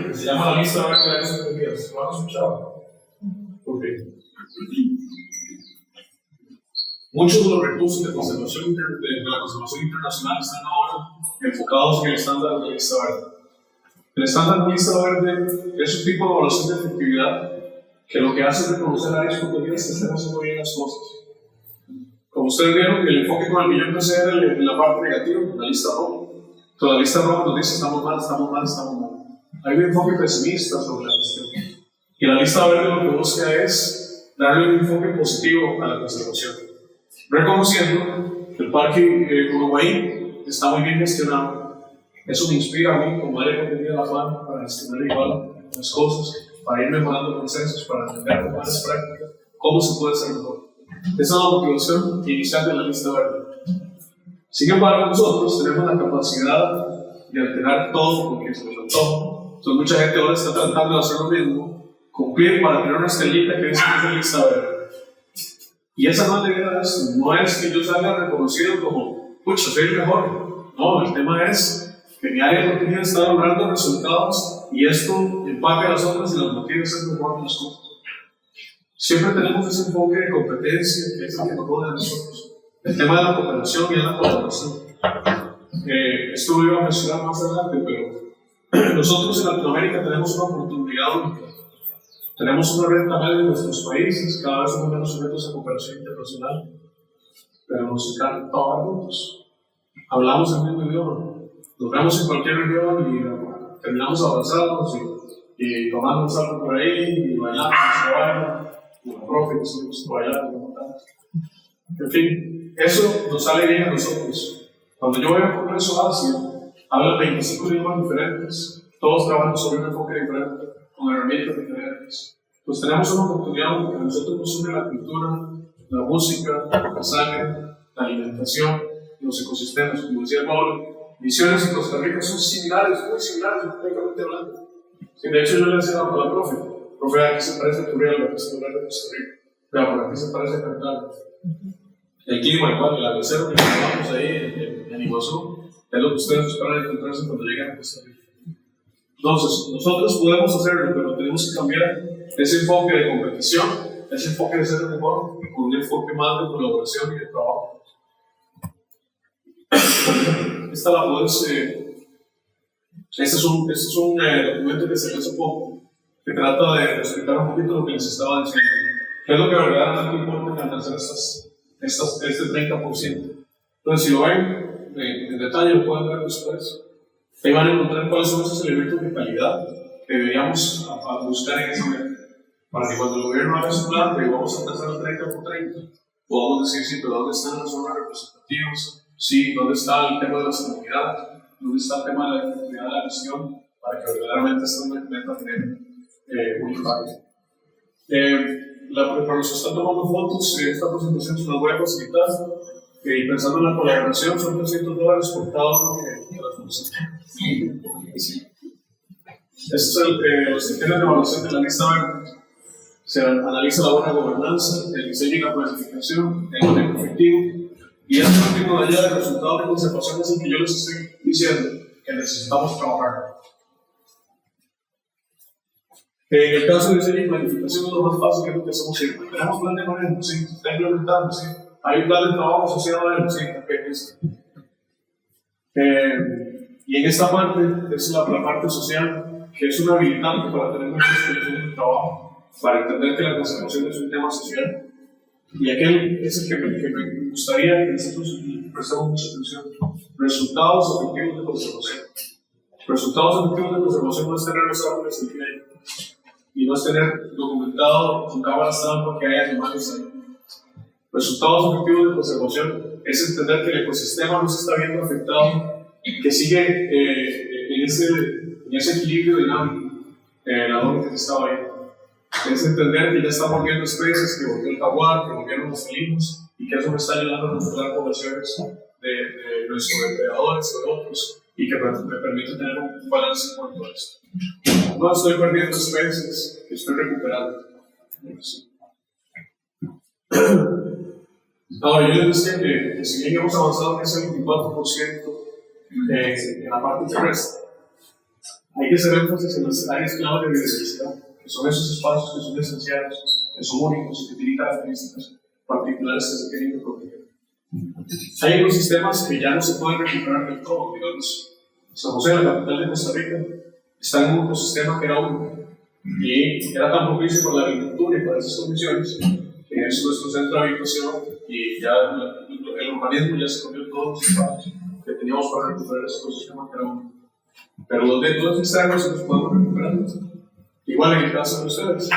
[SPEAKER 1] que se llama la Lista Verde de Áreas Protegidas. ¿Lo han escuchado? Ok. Muchos de los recursos de conservación de la conservación internacional están ahora enfocados en el estándar de la Lista Verde. El estándar de la Lista Verde es un tipo de evaluación de efectividad que lo que hace es reconocer áreas protegidas que están haciendo bien las cosas. Como ustedes vieron, el enfoque con el que yo empecé era en la parte negativa, la lista roja. Entonces, la lista roja nos dice estamos mal. Hay un enfoque pesimista sobre la cuestión. Y la lista verde lo que busca es darle un enfoque positivo a la conservación. Reconociendo que el parque Uruguay está muy bien gestionado. Eso me inspira a mí, como área que tenía la FAN, para gestionar igual las cosas, para ir mejorando consensos, para entender con buenas prácticas cómo se puede hacer mejor. Esa es la motivación inicial de la lista verde. Sin embargo, nosotros tenemos la capacidad de alterar todo porque se nos antoja. Entonces, mucha gente ahora está tratando de hacer lo mismo, cumplir para tener una estrellita que dice que es la lista verde. Y esa no es la idea de esto. No es que yo salga reconocido como, pucha, soy el mejor. No, el tema es que mi área protegida está logrando resultados y esto empate a las otras y las motiva a ser mejor en las cosas. Siempre tenemos ese enfoque de competencia que es el que nos pone a nosotros. El tema de la cooperación y de la colaboración. Esto lo iba a mencionar más adelante, pero nosotros en Latinoamérica tenemos una oportunidad única. Tenemos una renta media en nuestros países, cada vez somos menos sujetos a cooperación internacional, pero nos encanta trabajar juntos. Hablamos el mismo idioma, nos vemos en cualquier región y terminamos avanzando y tomamos algo por ahí y bailamos, se baila. Una profe que se gusta bailar, en fin, eso nos sale bien a nosotros. Cuando yo voy a un congreso Asia, hablan 25 idiomas diferentes, todos trabajan sobre un enfoque diferente, con herramientas diferentes. Pues tenemos una oportunidad porque nosotros nos une la cultura, la música, la sangre, la alimentación, los ecosistemas, como decía Pablo. Misiones en Costa Rica son similares, muy similares, técnicamente hablando. Sí, de hecho, yo le decía a la profe, aquí se parece a Turrialba, que es el lugar de Costa Rica. Pero por aquí se parece a Cartago. El clima igual, el aguacero que tomamos ahí en Iguazú, es lo que ustedes esperan encontrarse cuando lleguen a Costa Rica. Entonces, nosotros podemos hacerlo, pero tenemos que cambiar ese enfoque de competición, ese enfoque de ser mejor, con un enfoque más de colaboración y de trabajo. Esta la puedes. Este es un documento que se hace poco, que trata de explicar un poquito lo que les estaba diciendo. ¿Qué es lo que verdaderamente importa en alcanzar este 30%? Entonces, si lo ven en detalle, lo pueden ver después. Ahí van a encontrar cuáles son esos elementos de calidad que deberíamos buscar en ese momento. Para que cuando el gobierno haga su plan de vamos a alcanzar el 30 por 30, podamos decir, sí, pero ¿dónde están las zonas representativas? Sí, ¿dónde está el tema de las comunidades? ¿Dónde está el tema de la efectividad de la gestión? Para que verdaderamente esta meta tener unificado. Para los que están tomando fotos, esta presentación se las voy a facilitar. Y pensando en la colaboración, son $300 por cada uno que las solicita. Este es los criterios de evaluación de la lista verde. Se analiza la buena gobernanza, el diseño y la planificación, el manejo efectivo. Y este último de allá, el resultado de conservación es el que yo les estoy diciendo que necesitamos trabajar. En el caso de diseño y planificación es lo más fácil, que es lo que hacemos siempre. Tenemos plan de manejo, sí, está implementando, sí. Hay un plan de trabajo asociado a él, sí, y en esta parte es la parte social, que es una habilitante para tener muchas condiciones de trabajo, para entender que la conservación es un tema social. Y aquel es el que me gustaría que nosotros prestemos mucha atención. Resultados efectivos de conservación. Resultados efectivos de conservación no es tener los árboles en pie y no es tener documentado con cámaras trampa que haya animales ahí. Resultados efectivos de conservación es entender que el ecosistema no se está viendo afectado, que sigue en ese equilibrio dinámico, la lógica que estaba ahí. Es entender que ya están volviendo especies, que volvió el jaguar, que volvieron los felinos, y que eso me está ayudando a controlar poblaciones de nuestros depredadores o de otros, y que me permite tener un balance en cuanto a esto. No estoy perdiendo especies, estoy recuperando. Ahora, yo les decía que si bien hemos avanzado en ese 24% en la parte terrestre, hay que hacer énfasis en las áreas clave de biodiversidad, que son esos espacios que son esenciales, que son únicos y que tienen características particulares que se tienen que proteger. Hay ecosistemas que ya no se pueden recuperar del todo, digamos. San José, la capital de Costa Rica, está en un ecosistema que era único y era tan propicio para la agricultura y para esas condiciones que es nuestro centro de habitación y ya el urbanismo ya se comió todos los espacios que teníamos para recuperar ese ecosistema que era único. Pero los de todos los años se los podemos recuperar, igual en el caso de ustedes.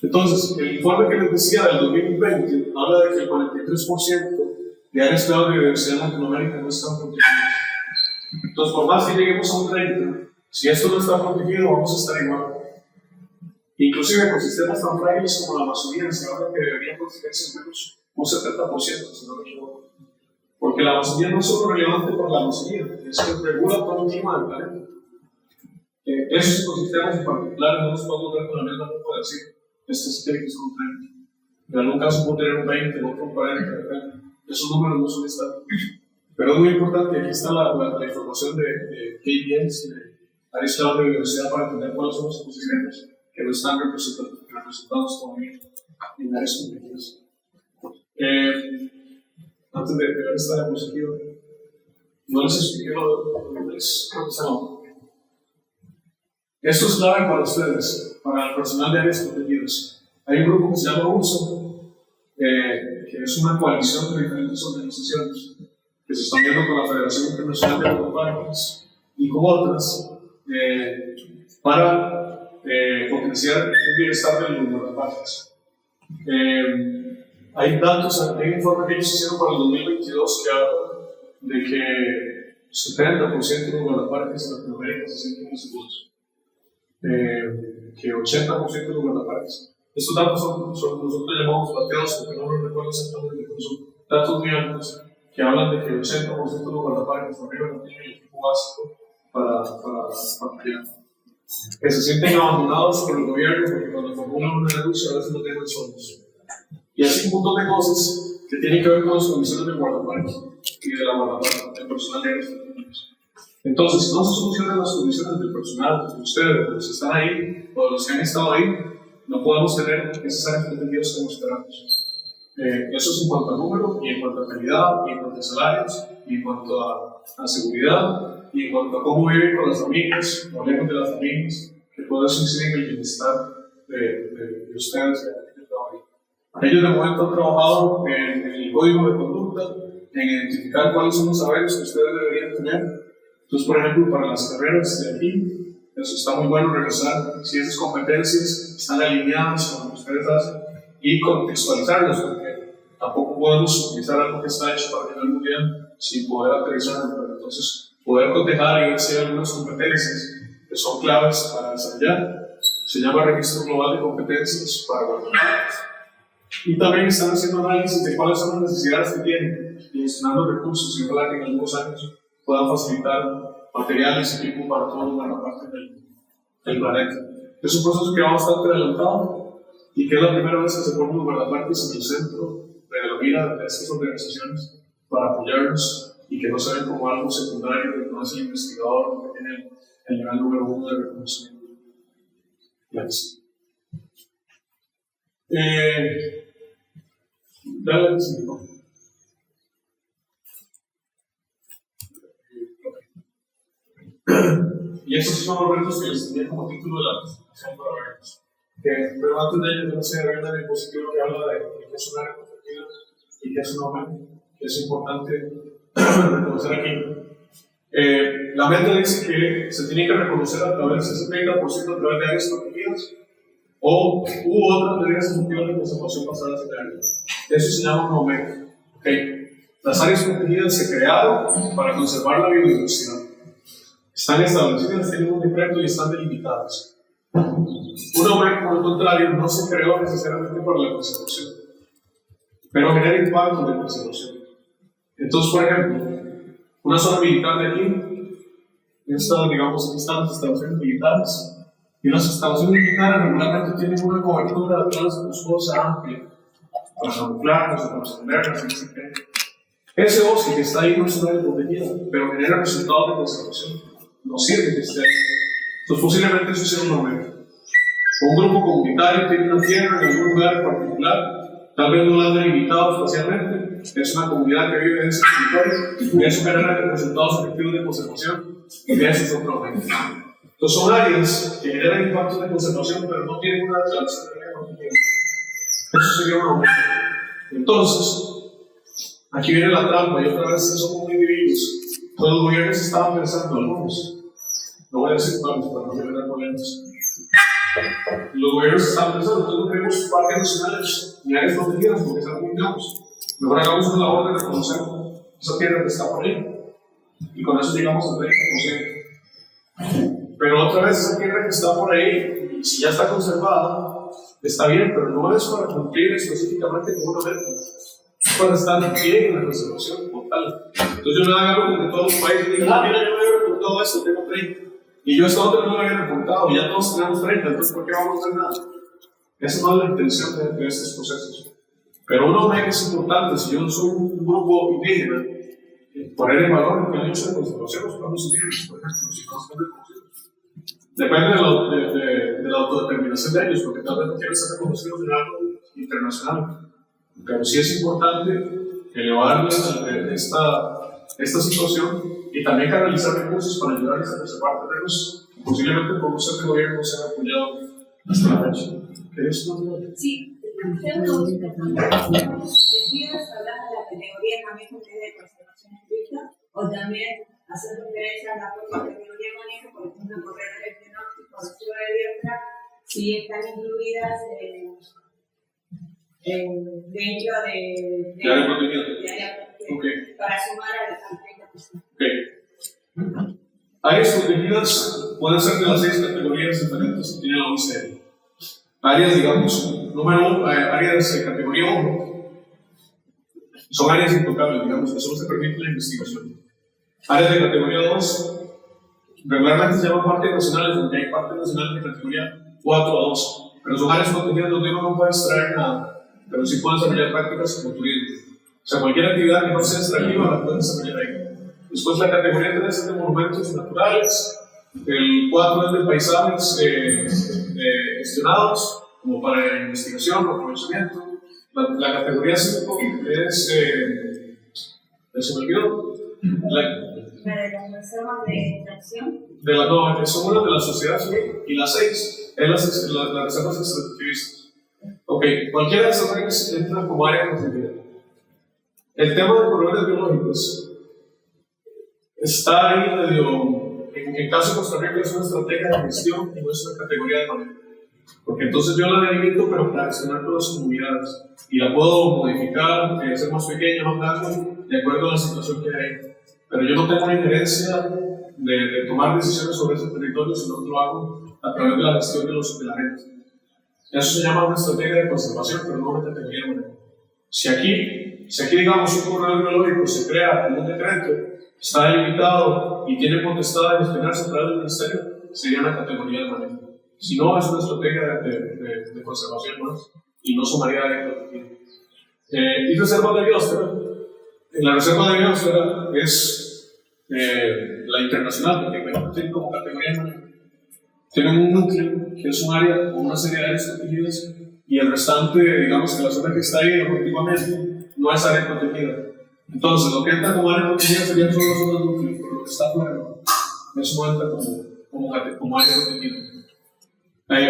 [SPEAKER 1] Entonces, el informe que les decía del 2020 habla de que el 43% de áreas clave de biodiversidad en Latinoamérica no están protegidas. Entonces, por más que lleguemos a un 30%, si esto no está protegido, vamos a estar igual. Inclusive ecosistemas tan frágiles como la Amazonía, se habla que deberían protegerse al menos un 70%, si no me equivoco. Porque la Amazonía no es solo relevante por la Amazonía, es que regula todo el clima del planeta. Esos ecosistemas en particular no los podemos ver con la misma ropa de decir, este sí tiene que ser un 30. En algún caso puede tener un 20, en otro un 40, esos números no son estáticos. Pero es muy importante, aquí está la información de KBS, de áreas clave de biodiversidad, para entender cuáles son los ecosistemas que no están representados todavía en áreas protegidas. Antes de ver esta diapositiva, no les expliqué lo que les contestaba. Esto es clave para ustedes, para el personal de áreas protegidas. Hay un grupo que se llama URSO, que es una coalición de diferentes organizaciones que se están viendo con la Federación Internacional de Agroparques y con otras para potenciar el bienestar de los guardaparques. Hay datos, hay un informe que ellos hicieron para el 2022 que habla de que 70% de los guardaparques en Latinoamérica se sienten inseguros, que 80% de los guardaparques. Estos datos son nosotros llamamos bateados porque no los recuerdo exactamente, pero son datos muy altos que hablan de que el 80% de los guardaparques arriba no tienen el equipo básico para pelear. Que se sienten abandonados por el gobierno porque cuando formulan una denuncia a veces no tienen solos. Y así un montón de cosas que tienen que ver con las condiciones del guardaparque y de la guardaparque, del personal de áreas protegidas. Entonces, si no se solucionan las condiciones del personal, de ustedes, de los que están ahí o de los que han estado ahí, no podemos tener esas áreas protegidas como esperamos. Eso es en cuanto a número, y en cuanto a calidad, y en cuanto a salarios, y en cuanto a seguridad, y en cuanto a cómo viven con las familias, o lejos de las familias, que todo eso incide en el bienestar de ustedes. Ellos de momento han trabajado en el código de conducta, en identificar cuáles son los saberes que ustedes deberían tener. Entonces, por ejemplo, para las carreras de aquí, eso está muy bueno revisar si esas competencias están alineadas con lo que ustedes hacen y contextualizarlas, porque tampoco podemos utilizar algo que está hecho para nivel mundial sin poder aterrizarlo. Pero entonces, poder cotejar y ver si hay algunas competencias que son claves para desarrollar. Se llama Registro Global de Competencias para guardaparques. Y también están haciendo análisis de cuáles son las necesidades que tienen y gestionando recursos y ojalá que en algunos años puedan facilitar materiales y equipo para todos los guardaparques del planeta. Es un proceso que va bastante adelantado y que es la primera vez que se ponen los guardaparques en el centro de la vida de estas organizaciones para apoyarnos y que no se ven como algo secundario, que no es el investigador que tiene el nivel número 1 de reconocimiento. Gracias. Dale, sí, ¿no? Y esos son los retos que les tenía como título de la presentación para verlos. Pero antes de ello, no sé, hay una diapositiva que habla de qué es una área protegida y qué es un aumento, que es importante reconocer aquí. La meta dice que se tiene que reconocer a través de ese 30% a través de áreas protegidas o otras medidas efectivas de conservación basadas en áreas. Eso se llama un aumento. Las áreas protegidas se crearon para conservar la biodiversidad. Están establecidas, tienen un decreto y están delimitadas. Un aumento, por el contrario, no se creó necesariamente para la conservación, pero genera impacto de conservación. Entonces, por ejemplo, una zona militar de aquí, digamos, aquí están las instalaciones militares, y las instalaciones militares regularmente tienen una cobertura atrás boscosa amplia, para camuflarlas o para esconderlas, etc. Ese bosque que está ahí no es una área protegida, pero genera resultados de conservación, no sirve que esté ahí. Entonces, posiblemente eso sea un momento. Un grupo comunitario tiene una tierra en algún lugar en particular, tal vez no la han delimitado espacialmente, es una comunidad que vive en ese territorio, y eso genera resultados efectivos de conservación, y eso es otro momento. Entonces, son áreas que generan impactos de conservación, pero no tienen una declaración de área protegida. Eso sería un momento. Entonces, aquí viene la trampa, y otra vez somos como individuos. Todos los gobiernos estaban pensando, algunos, no voy a decir cuáles para no generar problemas. Los gobiernos estaban pensando, nosotros no queremos parques nacionales ni áreas protegidas porque es algo muy caos. Mejor hagamos una labor de reconocer esa tierra que está por ahí. Y con eso llegamos al 30%. Pero otra vez, esa tierra que está por ahí, si ya está conservada, está bien, pero no es para cumplir específicamente con una meta. Es para estar bien en la conservación total. Entonces yo me hago algo que todos los países digan, mira, yo me había reportado esto, tengo 30. Y yo esta otra no me había reportado, y ya todos tenemos 30, entonces ¿por qué vamos a hacer nada? Esa no es la intención de estos procesos. Pero uno ve que es importante, si yo soy un grupo indígena, poner en valor que el hecho de conservación los pueblos indígenas, por ejemplo, si no están reconocidos. Depende de la autodeterminación de ellos, porque tal vez no quieren ser reconocidos en algo internacional. Pero sí es importante elevarles esta situación y también canalizar recursos para ayudarles a preservar terrenos que posiblemente por muchos de gobierno se han apoyado hasta la fecha. ¿Quieres una?
[SPEAKER 2] Sí, usted me gusta ¿decides hablar de la categoría de manejo que es de conservación estricta o también hacer referencia a la propia categoría de manejo, por ejemplo, corredores de norte y por ciudad abierta, si están incluidas dentro de
[SPEAKER 1] área protegida?
[SPEAKER 2] Okay. Para sumar al 30%.
[SPEAKER 1] Okay. Áreas protegidas pueden ser de las 6 categorías diferentes que tiene la OICN. Áreas, digamos, número 1, áreas de categoría 1 son áreas intocables, digamos, que solo se permite la investigación. Áreas de categoría 2 regularmente se llaman parques nacionales, porque hay parques nacionales de categoría 4 a 12, pero son áreas protegidas donde uno no puede extraer nada, pero sí puede desarrollar prácticas como turismo. O sea, cualquier actividad que no sea extractiva la puede desarrollar ahí. Después la categoría 3 es de monumentos naturales, el 4 es de paisajes gestionados, como para investigación o aprovechamiento. La categoría 5 es, se me olvidó,
[SPEAKER 2] ¿La de las reservas de extracción?
[SPEAKER 1] No, son una de la sociedad civil, y la 6 es las reservas extractivistas. Ok, cualquiera de esas áreas entra como área protegida. El tema de corredores biológicos está ahí medio, en caso de Costa Rica es una estrategia de gestión y no es una categoría de manejo. Porque entonces yo la delimito, pero para gestionar todas las comunidades. Y la puedo modificar, hacer más pequeña, más grande, de acuerdo a la situación que hay. Pero yo no tengo la injerencia de tomar decisiones sobre ese territorio, sino que lo hago a través de la gestión de la gente. Eso se llama una estrategia de conservación, pero no una categoría de manejo. Si aquí digamos un corredor biológico se crea en un decreto, está delimitado y tiene potestad de gestionarse a través del ministerio, sería una categoría de manejo. Si no, es una estrategia de conservación más y no sumaría de protegida. Y reserva de biosfera. En la reserva de biosfera es la internacional, porque tiene como categoría de manejo. Tienen un núcleo, que es un área o una serie de áreas protegidas, y el restante, digamos que la zona que está ahí objetivamente, no es área protegida. Entonces, lo que entra como área protegida serían solo las zonas núcleos, pero lo que está fuera, eso entra como área protegida.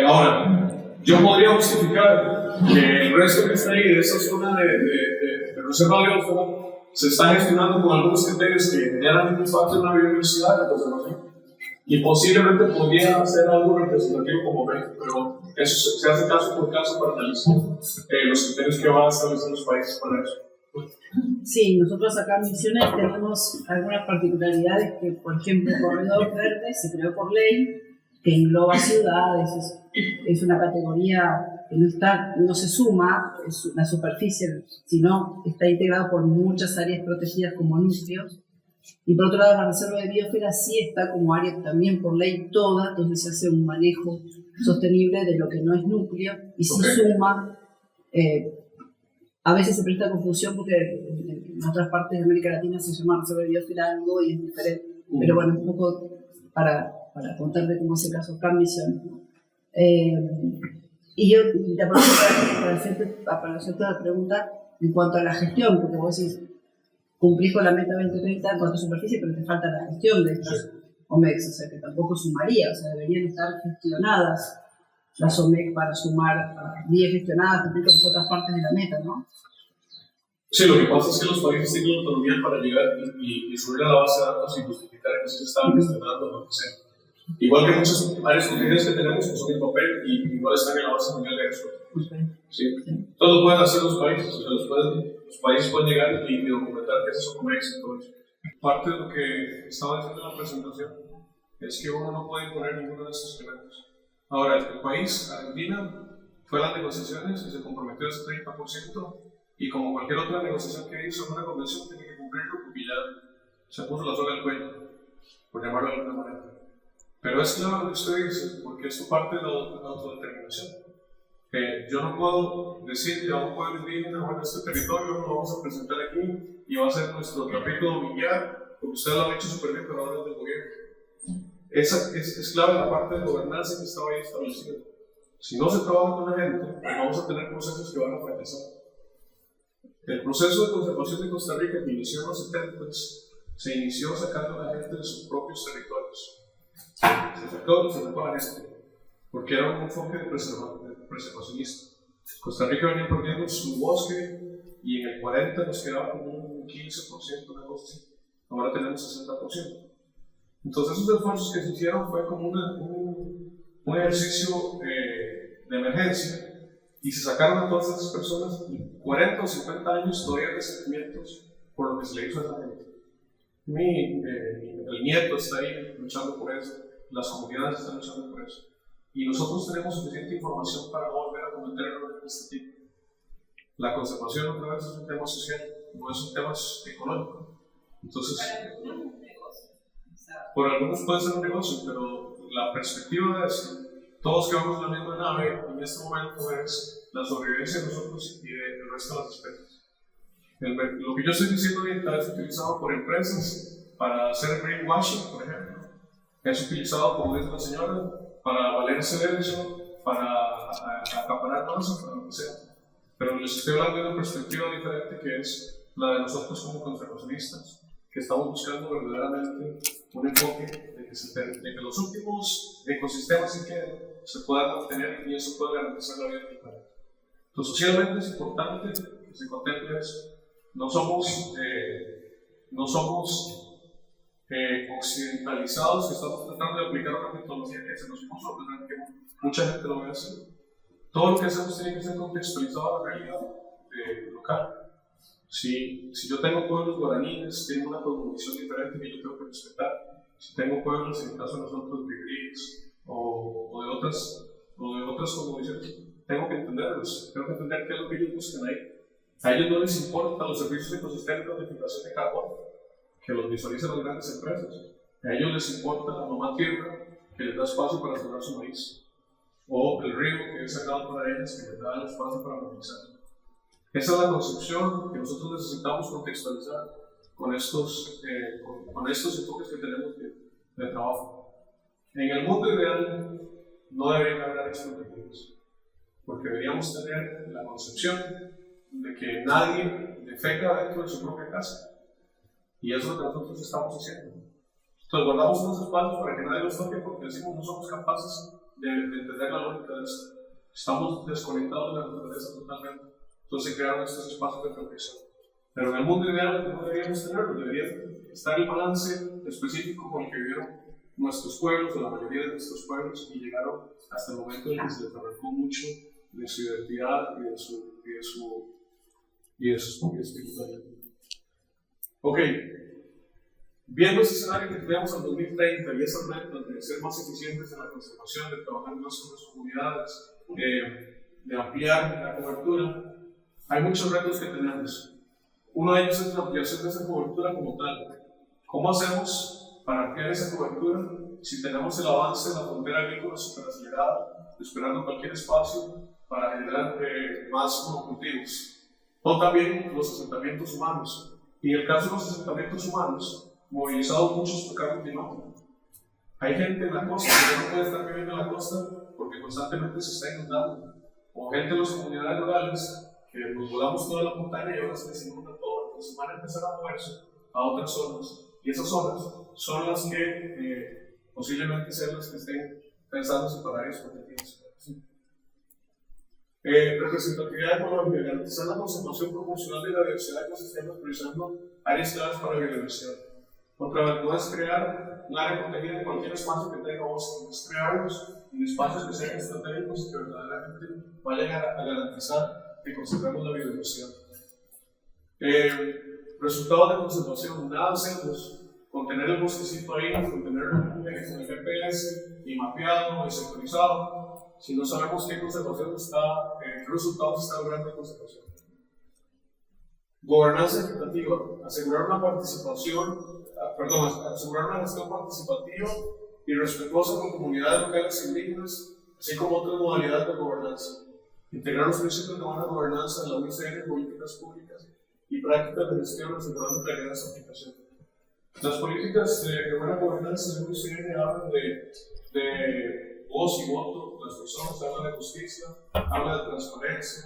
[SPEAKER 1] Ahora, yo podría justificar que el resto que está ahí, de esa zona de reserva de biosfera, se está gestionando con algunos criterios que generan un impacto en la biodiversidad, la conservación. Y posiblemente podría hacer algo representativo como México, pero eso se hace caso por caso para analizar los criterios que van a establecer los países para eso.
[SPEAKER 3] Sí, nosotros acá en Misiones tenemos algunas particularidades que, por ejemplo, el corredor verde se creó por ley, que engloba ciudades, es una categoría que no se suma la superficie, sino está integrado por muchas áreas protegidas como núcleos. Y por otro lado, la reserva de biosfera sí está como área también por ley toda, entonces se hace un manejo sostenible de lo que no es núcleo y sí suma. A veces se presta confusión porque en otras partes de América Latina se llama reserva de biosfera algo y es diferente. Pero bueno, un poco para contarte cómo es el caso acá en Misiones, ¿no? Y yo te aprovecho para hacerte la pregunta en cuanto a la gestión, porque vos decís, cumplís con la meta 2030 en cuanto a superficie, pero te falta la gestión de estas OMEX, o sea que tampoco sumaría, o sea, deberían estar gestionadas las OMEC para sumar, bien gestionadas, cumplir con las otras partes de la meta, ¿no?
[SPEAKER 1] Sí, lo que pasa es que los países tienen la autonomía para llegar y subir a la base de datos y justificar que se están gestionando lo que sea. Igual que muchas áreas protegidas que tenemos que son en papel y igual están en la base mundial de Expo. Sí. Todo lo pueden hacer los países, o sea, los países pueden llegar y documentar que eso como éxito. Parte de lo que estaba diciendo en la presentación es que uno no puede imponer ninguno de estos elementos. Ahora, el país, Argentina, fue a las negociaciones y se comprometió a ese 30%, y como cualquier otra negociación que hizo en una convención, tiene que cumplirlo porque ya se puso la soga al cuello, por llamarlo de alguna manera. Pero es claro lo que usted dice, porque esto parte de la autodeterminación. Yo no puedo decirle a un pueblo indígena, bueno, este territorio lo vamos a presentar aquí y va a ser nuestro trapito dominguear, porque usted lo ha hecho súper bien, pero ahora es del gobierno. Esa es clave la parte de gobernanza que estaba ahí establecida. Si no se trabaja con la gente, pues vamos a tener procesos que van a fracasar. El proceso de conservación de Costa Rica que inició en los 70 se inició sacando a la gente de sus propios territorios. Se sacó a la gente, porque era un enfoque de preservacionista. Costa Rica venía perdiendo su bosque y en el 40 nos quedaba como un 15% de bosque. Ahora tenemos 60%. Entonces esos esfuerzos que se hicieron fue como un ejercicio de emergencia y se sacaron a todas esas personas y 40 o 50 años todavía de sentimientos por lo que se le hizo a esa gente. El nieto está ahí luchando por eso, las comunidades están luchando por eso. Y nosotros tenemos suficiente información para no volver a cometer errores de este tipo. La conservación otra vez es un tema social, no es un tema económico. Entonces, por algunos puede ser un negocio, pero la perspectiva es que todos quedamos en la misma nave en este momento es la sobrevivencia de nosotros y del resto de las especies. Lo que yo estoy diciendo ahorita es utilizado por empresas para hacer greenwashing, por ejemplo. Es utilizado, como dice la señora, para valerse de eso, para acaparar masas, para lo que sea. Pero les estoy hablando de una perspectiva diferente que es la de nosotros como conservacionistas, que estamos buscando verdaderamente un enfoque de que los últimos ecosistemas que queden se puedan mantener y eso pueda garantizar la vida del planeta. Entonces, socialmente es importante que se contemple eso. No somos occidentalizados, que estamos tratando de aplicar una metodología que se nos puso a pesar que mucha gente lo ve así. Todo lo que hacemos tiene que ser contextualizado a la realidad local. Si yo tengo pueblos guaraníes, tengo una cosmovisión diferente que yo tengo que respetar. Si tengo pueblos, en el caso de nosotros, brigríes o de otras cosmovisiones, tengo que entenderlos. Tengo que entender qué es lo que ellos buscan ahí. A ellos no les importan los servicios ecosistémicos de fijación de carbono, que los visualizan las grandes empresas. A ellos les importa la mamá tierra, que les da espacio para sembrar su maíz. O el río, que es sagrado para ellos, que les da el espacio para movilizar. Esa es la concepción que nosotros necesitamos contextualizar con estos enfoques que tenemos de trabajo. En el mundo ideal no deberían haber áreas protegidas, porque deberíamos tener la concepción de que nadie defeca dentro de su propia casa. Y eso es lo que nosotros estamos haciendo. Entonces guardamos unos espacios para que nadie los toque porque decimos no somos capaces de entender la lógica de esto. Estamos desconectados de la naturaleza totalmente. Entonces se crearon estos espacios de protección. Pero en el mundo ideal no deberíamos tenerlo, debería estar el balance específico con el que vivieron nuestros pueblos, o la mayoría de nuestros pueblos, y llegaron hasta el momento en que se les arrancó mucho de su identidad y de su espiritualidad. Ok, viendo ese escenario que tenemos al 2030 y esas metas de ser más eficientes en la conservación, de trabajar más con las comunidades, de ampliar la cobertura, hay muchos retos que tenemos. Uno de ellos es la ampliación de esa cobertura como tal. ¿Cómo hacemos para ampliar esa cobertura si tenemos el avance de la frontera agrícola superacelerada, esperando cualquier espacio para generar más monocultivos? O también los asentamientos humanos. Y en el caso de los asentamientos humanos, movilizados muchos por cambio climático. Hay gente en la costa que no puede estar viviendo en la costa porque constantemente se está inundando. O gente en las comunidades rurales que nos volamos toda la montaña y ahora se inunda todo. Entonces van a empezar a moverse a otras zonas. Y esas zonas son las que posiblemente sean las que estén pensando separar esos objetivos. Representatividad económica, garantizar la conservación proporcional de la diversidad de ecosistemas, priorizando áreas claves para la biodiversidad. Contraventura es crear un área protegida en cualquier espacio que tenga bosque, es crearlos en espacios que sean estratégicos y que verdaderamente vayan a garantizar que conservemos la biodiversidad. Resultados de conservación, nada hacemos con tener el bosquecito ahí, con tenerlo con el GPS y mapeado y sectorizado, si no sabemos qué conservación qué resultados está logrando la conservación. Gobernanza equitativa, asegurar una gestión participativa y respetuosa con comunidades locales indígenas, así como otras modalidades de gobernanza. Integrar los principios de buena gobernanza en la UICN en políticas públicas y prácticas de gestión asegurando claridad de su aplicación. Las políticas de buena gobernanza en la UICN hablan de voz y voto de las personas, habla de justicia, habla de transparencia,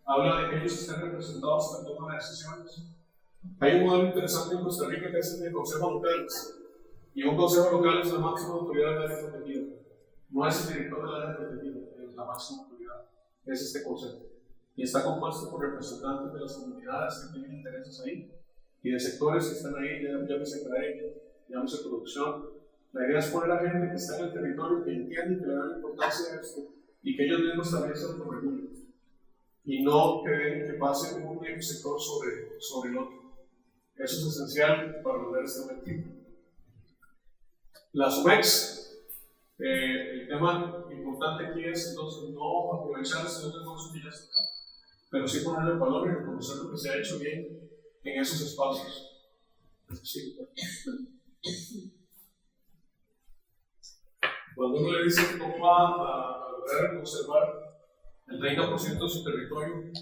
[SPEAKER 1] habla de que ellos estén representados en la toma de decisiones. Hay un modelo interesante en Costa Rica que es el de consejos locales. Y un consejo local es la máxima autoridad del área protegida. No es el director del área protegida, es la máxima autoridad. Es este consejo. Y está compuesto por representantes de las comunidades que tienen intereses ahí y de sectores que están ahí, llámese academia, llámese producción. La idea es poner a gente que está en el territorio, que entiende que le da la importancia a esto y que ellos mismos también se autorregulen. Y no que dejen que pase un único sector sobre el otro. Eso es esencial para lograr este objetivo. Las UMEX, el tema importante aquí es entonces no aprovechar ese esfuerzo que ya está, pero sí ponerle valor y reconocer lo que se ha hecho bien en esos espacios. Sí. Cuando uno le dice cómo va a lograr conservar el 30% de su territorio,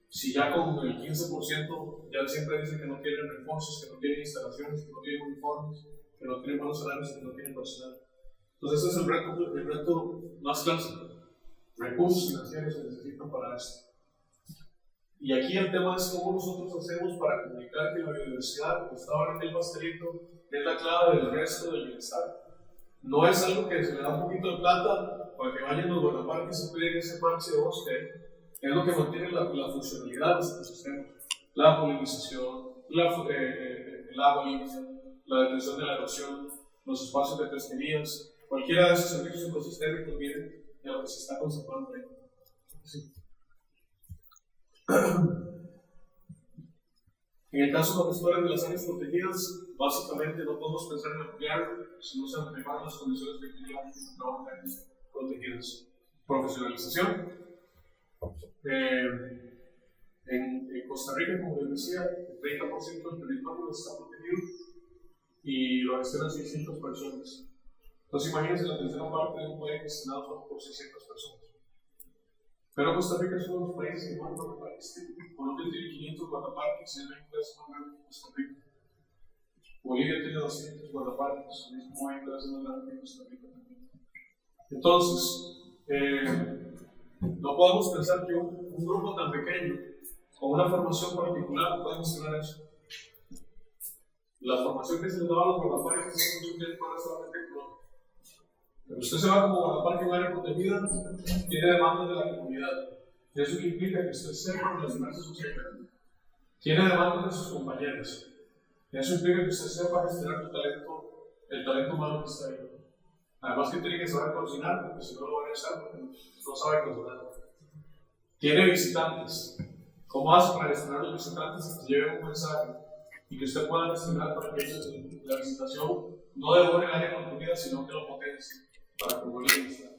[SPEAKER 1] si ya con el 15% ya siempre dicen que no tienen recursos, que no tienen instalaciones, que no tienen uniformes, que no tienen buenos salarios y que no tienen personal. Entonces ese es el reto más clásico. Recursos financieros se necesitan para esto. Y aquí el tema es cómo nosotros hacemos para comunicar que la biodiversidad, como estaba en el pastelito, es la clave del resto del bienestar. No es algo que se le da un poquito de plata para que vayan los guardaparques y se piden ese parche de bosque. Es lo que mantiene la funcionalidad de estos sistemas. La polinización, el agua limpia, la detención de la erosión, los espacios de pesquerías, cualquiera de esos servicios ecosistémicos vienen de lo que se está conservando ahí. Sí. En el caso de los gestores de las áreas protegidas, básicamente no podemos pensar en ampliar si no se mejoran las condiciones de actividad que trabajan en áreas protegidas. Profesionalización. En Costa Rica, como les decía, el 30% del territorio está protegido y lo gestionan 600 personas. Entonces, imagínense la tercera parte de un país gestionado solo por 600 personas. Pero Costa Rica es uno de los países que más guardaparques tiene. Colombia tiene 500 guardaparques y el México es más grande que Costa Rica. Bolivia tiene 200 guardaparques, el mismo México es más grande que Costa Rica también. Entonces, no podemos pensar que un grupo tan pequeño, con una formación particular, puede gestionar eso. La formación que se le daba a los guardaparques es mucho tiempo para solamente económico. Pero usted se va como guardaparque en un área protegida, tiene demandas de la comunidad. Y eso implica que usted sepa relacionarse socialmente. Tiene demandas de sus compañeros. Y eso implica que usted sepa gestionar el talento humano que está ahí. Además que tiene que saber cocinar, porque si no lo van a echar, porque no sabe cocinar. Tiene visitantes. ¿Cómo hace para gestionar los visitantes y que lleven un mensaje? Y que usted pueda gestionar para que la visitación no devore el área protegida, sino que lo potencie para promover el bienestar.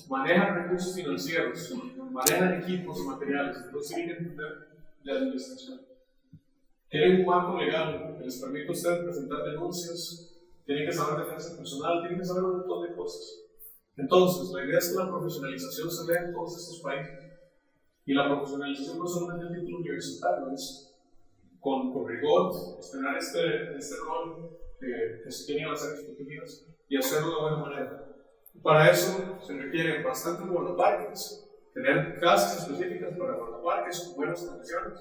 [SPEAKER 1] Maneja recursos financieros, manejan equipos y materiales, entonces tienen que entender de administración. Tienen un marco legal que les permite a ustedes presentar denuncias, tienen que saber defensa personal, tienen que saber un montón de cosas. Entonces, la idea es que la profesionalización se dé en todos estos países. Y la profesionalización no es solamente el título universitario, es con rigor, tener este rol que se tiene en las áreas protegidas y hacerlo de buena manera. Para eso se requieren bastantes guardaparques, tener casas específicas para guardaparques con buenas condiciones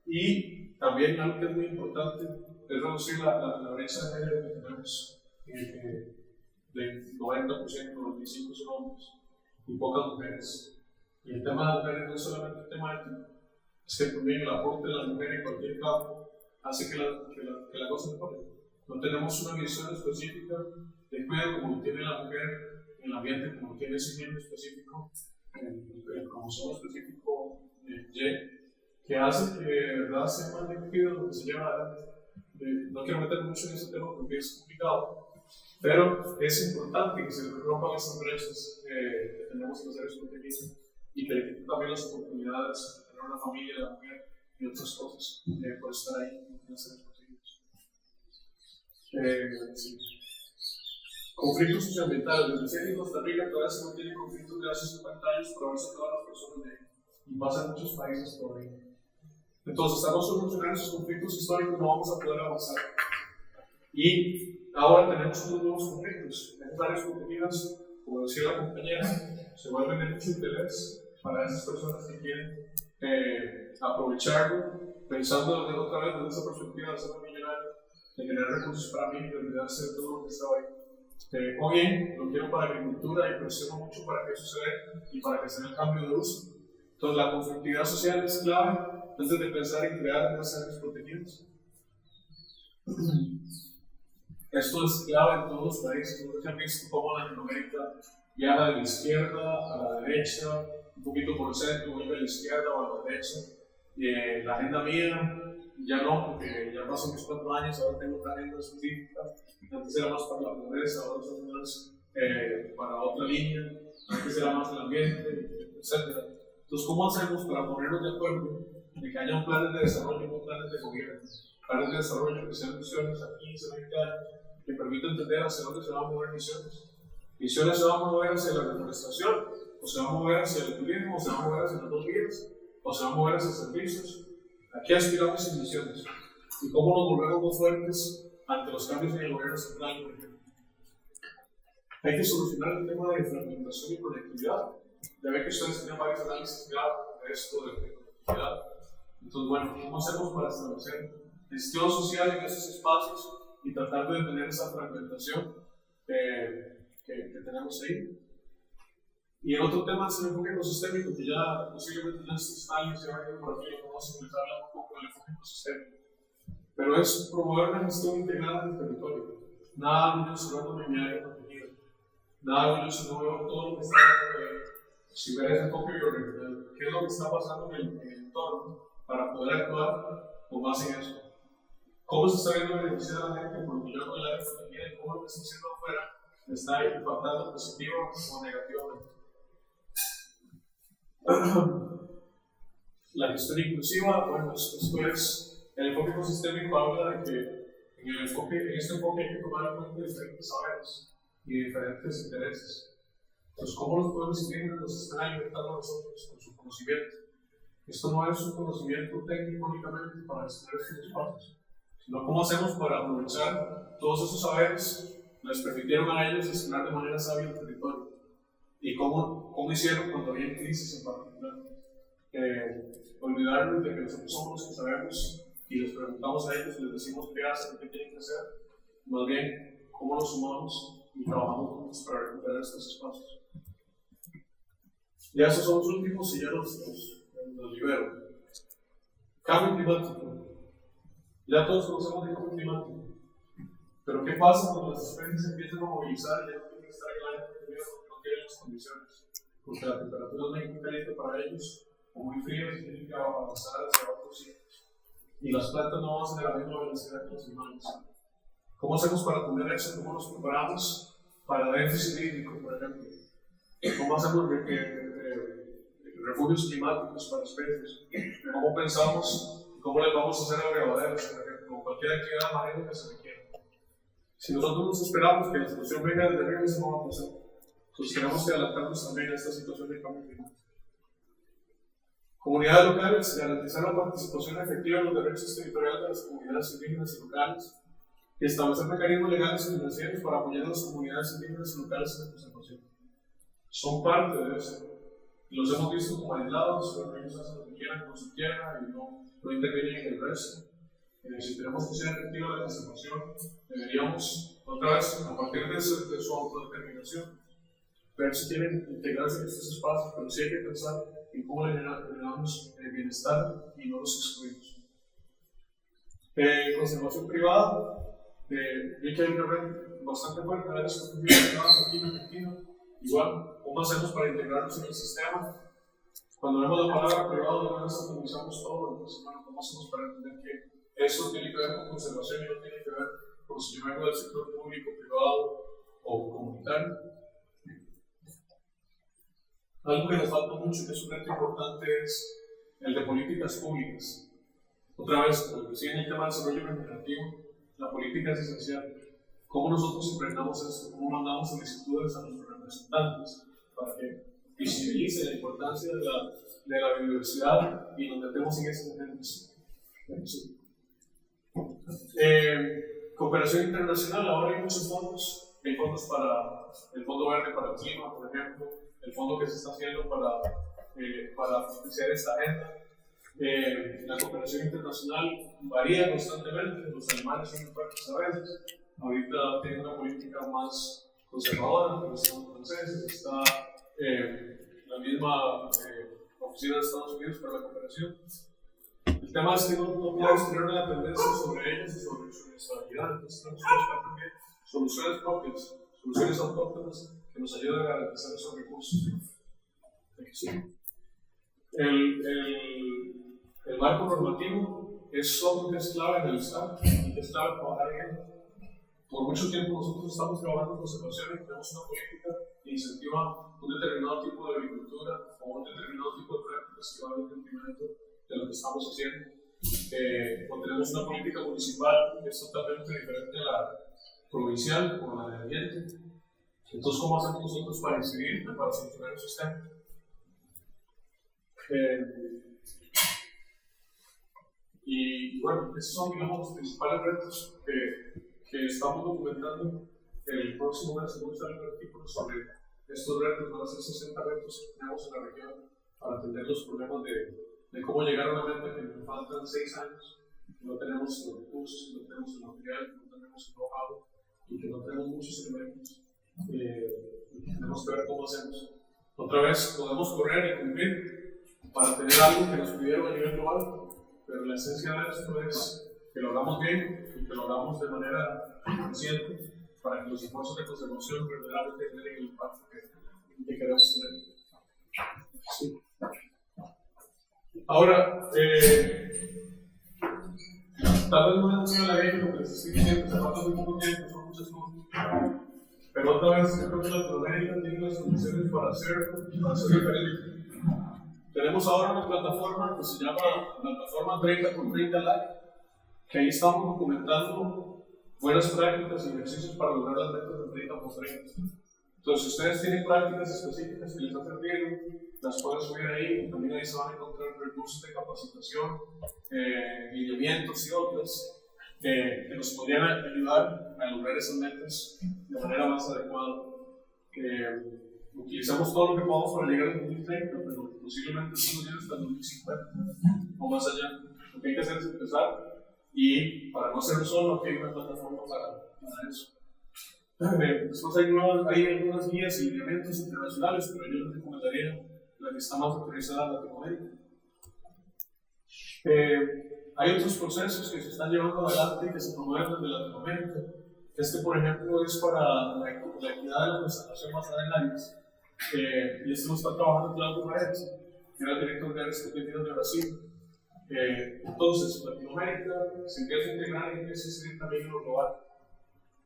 [SPEAKER 1] y también algo que es muy importante es reducir la brecha de género que tenemos, del 90%, 95% son hombres y pocas mujeres. Y el tema de las mujeres no es solamente un tema ético, es que también el aporte de las mujeres en cualquier campo hace que la cosa mejore. No tenemos una visión específica de cuidado como tiene la mujer en el ambiente, como tiene ese miembro específico, el cromosoma específico Y, que hace que de verdad sea más divertido lo que se lleva adelante. No quiero meter mucho en ese tema porque es complicado, pero es importante que se rompan esas brechas que tenemos en los seres protegidos y que le quiten también las oportunidades de tener una familia, de la mujer y otras cosas por estar ahí en los seres protegidos. Sí. Conflictos socioambientales. Desde que en Costa Rica todavía se mantienen conflictos de hace 50 años por haber sacado a las personas de ahí. Y pasa en muchos países todavía. Entonces, hasta no solucionar esos conflictos históricos no vamos a poder avanzar. Y ahora tenemos unos nuevos conflictos. En áreas protegidas, como decía la compañera, se vuelven de mucho interés para esas personas que quieren aprovecharlo, pensando otra vez desde esa perspectiva de ser un millonario, de generar recursos para mí y de olvidarse de todo lo que estaba ahí. O bien, lo quiero para agricultura y presiono mucho para que eso se dé y para que se dé el cambio de uso. Entonces, la conflictividad social es clave antes de pensar en crear más áreas protegidas. Esto es clave en todos los países. Ustedes han visto cómo Latinoamérica viaja de la izquierda a la derecha, un poquito por el centro, vuelve a la izquierda o a la derecha. La agenda mía ya no, porque ya pasan mis 4 años, ahora tengo otra agenda específica. Antes era más para la pobreza, ahora son más para otra línea. Antes era más el ambiente, etc. Entonces, ¿cómo hacemos para ponernos de acuerdo de que haya un plan de desarrollo y no planes de gobierno? Planes de desarrollo que sean misiones a 15, 20 años, que permitan entender hacia dónde se van a mover misiones. Misiones se van a mover hacia la reforestación, o se van a mover hacia el turismo, o se van a mover hacia las 2 vías, o se van a mover hacia servicios. Aquí aspiramos en misiones. ¿Y cómo nos volvemos más fuertes ante los cambios en el gobierno central, por ejemplo? Hay que solucionar el tema de fragmentación y conectividad. Ya ve que ustedes tienen varios análisis ya de esto de conectividad. Entonces, bueno, ¿cómo hacemos para establecer gestión social en esos espacios y tratar de detener esa fragmentación que tenemos ahí? Y el otro tema es el enfoque ecosistémico, que ya posiblemente ya estos años ya van por aquí, lo conocen, les habla un poco del enfoque ecosistémico. Pero es promover una gestión integrada del territorio. Nada de mencionando mi área protegida. Nada de mencionando todo lo que está pasando. Si ver ese enfoque bioregional, qué es lo que está pasando en el entorno para poder actuar con base en eso. ¿Cómo se está viendo beneficiar a la gente por lo que yo hago en la área protegida y cómo lo que está haciendo afuera está impactando positivo o negativamente? La gestión inclusiva, bueno, esto es el enfoque ecosistémico. Habla de que en este enfoque hay que tomar en cuenta diferentes saberes y diferentes intereses. Entonces, ¿cómo los pueblos indígenas nos están alimentando a nosotros con su conocimiento? Esto no es un conocimiento técnico únicamente para extraer estos espacios, sino cómo hacemos para aprovechar todos esos saberes que les permitieron a ellos gestionar de manera sabia el territorio. Y cómo hicieron cuando había crisis en particular. Olvidarnos de que nosotros somos los que sabemos y les preguntamos a ellos y les decimos qué hacen y qué tienen que hacer. Más bien, cómo nos sumamos y trabajamos juntos para recuperar estos espacios. Ya esos son los últimos y ya los libero. Cambio climático. Ya todos conocemos el cambio climático. Pero ¿qué pasa cuando las especies empiezan a movilizar y ya no tienen que estar en el aire porque no tienen las condiciones? Porque la temperatura es muy caliente para ellos o muy fría y tienen que avanzar hacia otros sitios. Y las plantas no avanzan a la misma velocidad que los humanos. ¿Cómo hacemos para atender eso? ¿Cómo nos preparamos para déficit hídrico, por ejemplo? ¿Cómo hacemos refugios climáticos para especies, cómo pensamos, cómo les vamos a hacer abrevaderos, por ejemplo, o cualquier actividad marina que se requiera. Si nosotros nos esperamos que la situación venga desde arriba, eso no va a pasar. Entonces tenemos que adaptarnos también a esta situación de cambio climático. Comunidades locales, garantizar la participación efectiva en los derechos territoriales de las comunidades indígenas y locales y establecer mecanismos legales y financieros para apoyar a las comunidades indígenas y locales en la conservación. Son parte de eso. Y los hemos visto como aislados, pero ellos hacen lo que quieran con su tierra y no intervienen en el resto. Si tenemos que ser efectiva la conservación, deberíamos, otra vez, a partir de su autodeterminación, ver si quieren integrarse en estos espacios, pero sí hay que pensar en cómo le generamos bienestar y no los excluimos. Conservación privada, vi que hay una red bastante fuerte de áreas privadas aquí en Argentina. Igual, ¿cómo hacemos para integrarnos en el sistema? Cuando vemos la palabra privado, de verdad atomizamos todo. Entonces, bueno, ¿cómo hacemos para entender que eso tiene que ver con conservación y no tiene que ver con si yo vengo del sector público, privado o comunitario? Algo que nos falta mucho, que es un reto importante, es el de políticas públicas. Otra vez, como decía en el tema de desarrollo regenerativo, la política es esencial. ¿Cómo nosotros impregnamos esto? ¿Cómo mandamos solicitudes a nuestros representantes para que visibilice la importancia de la biodiversidad y nos metemos en esos ejemplos? Sí. Cooperación internacional, ahora hay muchos fondos. Hay fondos para el Fondo Verde para el Clima, por ejemplo, el fondo que se está haciendo para financiar esta agenda. La cooperación internacional varía constantemente, los alemanes son muy fuertes a veces, ahorita tienen una política más conservadora, pero son franceses, está la misma oficina de Estados Unidos para la cooperación. El tema es que no podemos tener una dependencia sobre ellos y sobre su estabilidad, entonces tenemos que buscar también soluciones propias, soluciones autóctonas que nos ayuden a garantizar esos recursos. Sí. El marco normativo es algo que es clave en el Estado y que es clave trabajar en él. Por mucho tiempo nosotros estamos trabajando en conservación y tenemos una política que incentiva un determinado tipo de agricultura o un determinado tipo de prácticas que van en detrimento de lo que estamos haciendo. O tenemos una política municipal que es totalmente diferente a la provincial o a la de ambiente. Entonces, ¿cómo hacemos nosotros para incidir, para solucionar esos temas? Y bueno, esos son, digamos, los principales retos que estamos documentando. El próximo mes vamos a hacer un artículo sobre estos retos. Van a ser 60 retos que tenemos en la región para atender los problemas de cómo llegar a una meta que nos faltan 6 años, que no tenemos los recursos, que no tenemos el material, que no tenemos el know-how y que no tenemos muchos elementos. Tenemos que ver cómo hacemos. Otra vez, podemos correr y cumplir para tener algo que nos pidieron a nivel global, pero la esencia de esto es que lo hagamos bien y que lo hagamos de manera consciente para que los esfuerzos de conservación verdaderamente tengan el impacto que queremos tener. Sí. Ahora, tal vez no es muy a la ley lo que les estoy diciendo, se falta muy poco tiempo, son muchas cosas. Pero otra vez, yo creo que Latinoamérica tiene las soluciones para hacer diferente. Tenemos ahora una plataforma que se llama Plataforma 30x30 Live, que ahí estamos documentando buenas prácticas y ejercicios para lograr las metas de 30x30. Entonces, si ustedes tienen prácticas específicas que les han servido, las pueden subir ahí. También ahí se van a encontrar recursos de capacitación, lineamientos y otros que nos podrían ayudar a lograr esas metas de manera más adecuada. Utilizamos todo lo que podamos para llegar al 2030, pero posiblemente eso nos lleve hasta el 2050 o más allá. Lo que hay que hacer es empezar, y para no hacerlo solo, aquí hay una plataforma para eso. Después hay algunas guías y lineamientos internacionales, pero yo les recomendaría la que está más autorizada en Latinoamérica. Hay otros procesos que se están llevando adelante y que se promueven desde Latinoamérica. Por ejemplo, es para la equidad de la conservación basada en áreas. Y esto lo está trabajando Claudio Paredes, que era el director de áreas competitivas de Brasil. Entonces, Latinoamérica se empieza a integrar y empieza a seguir también en lo global.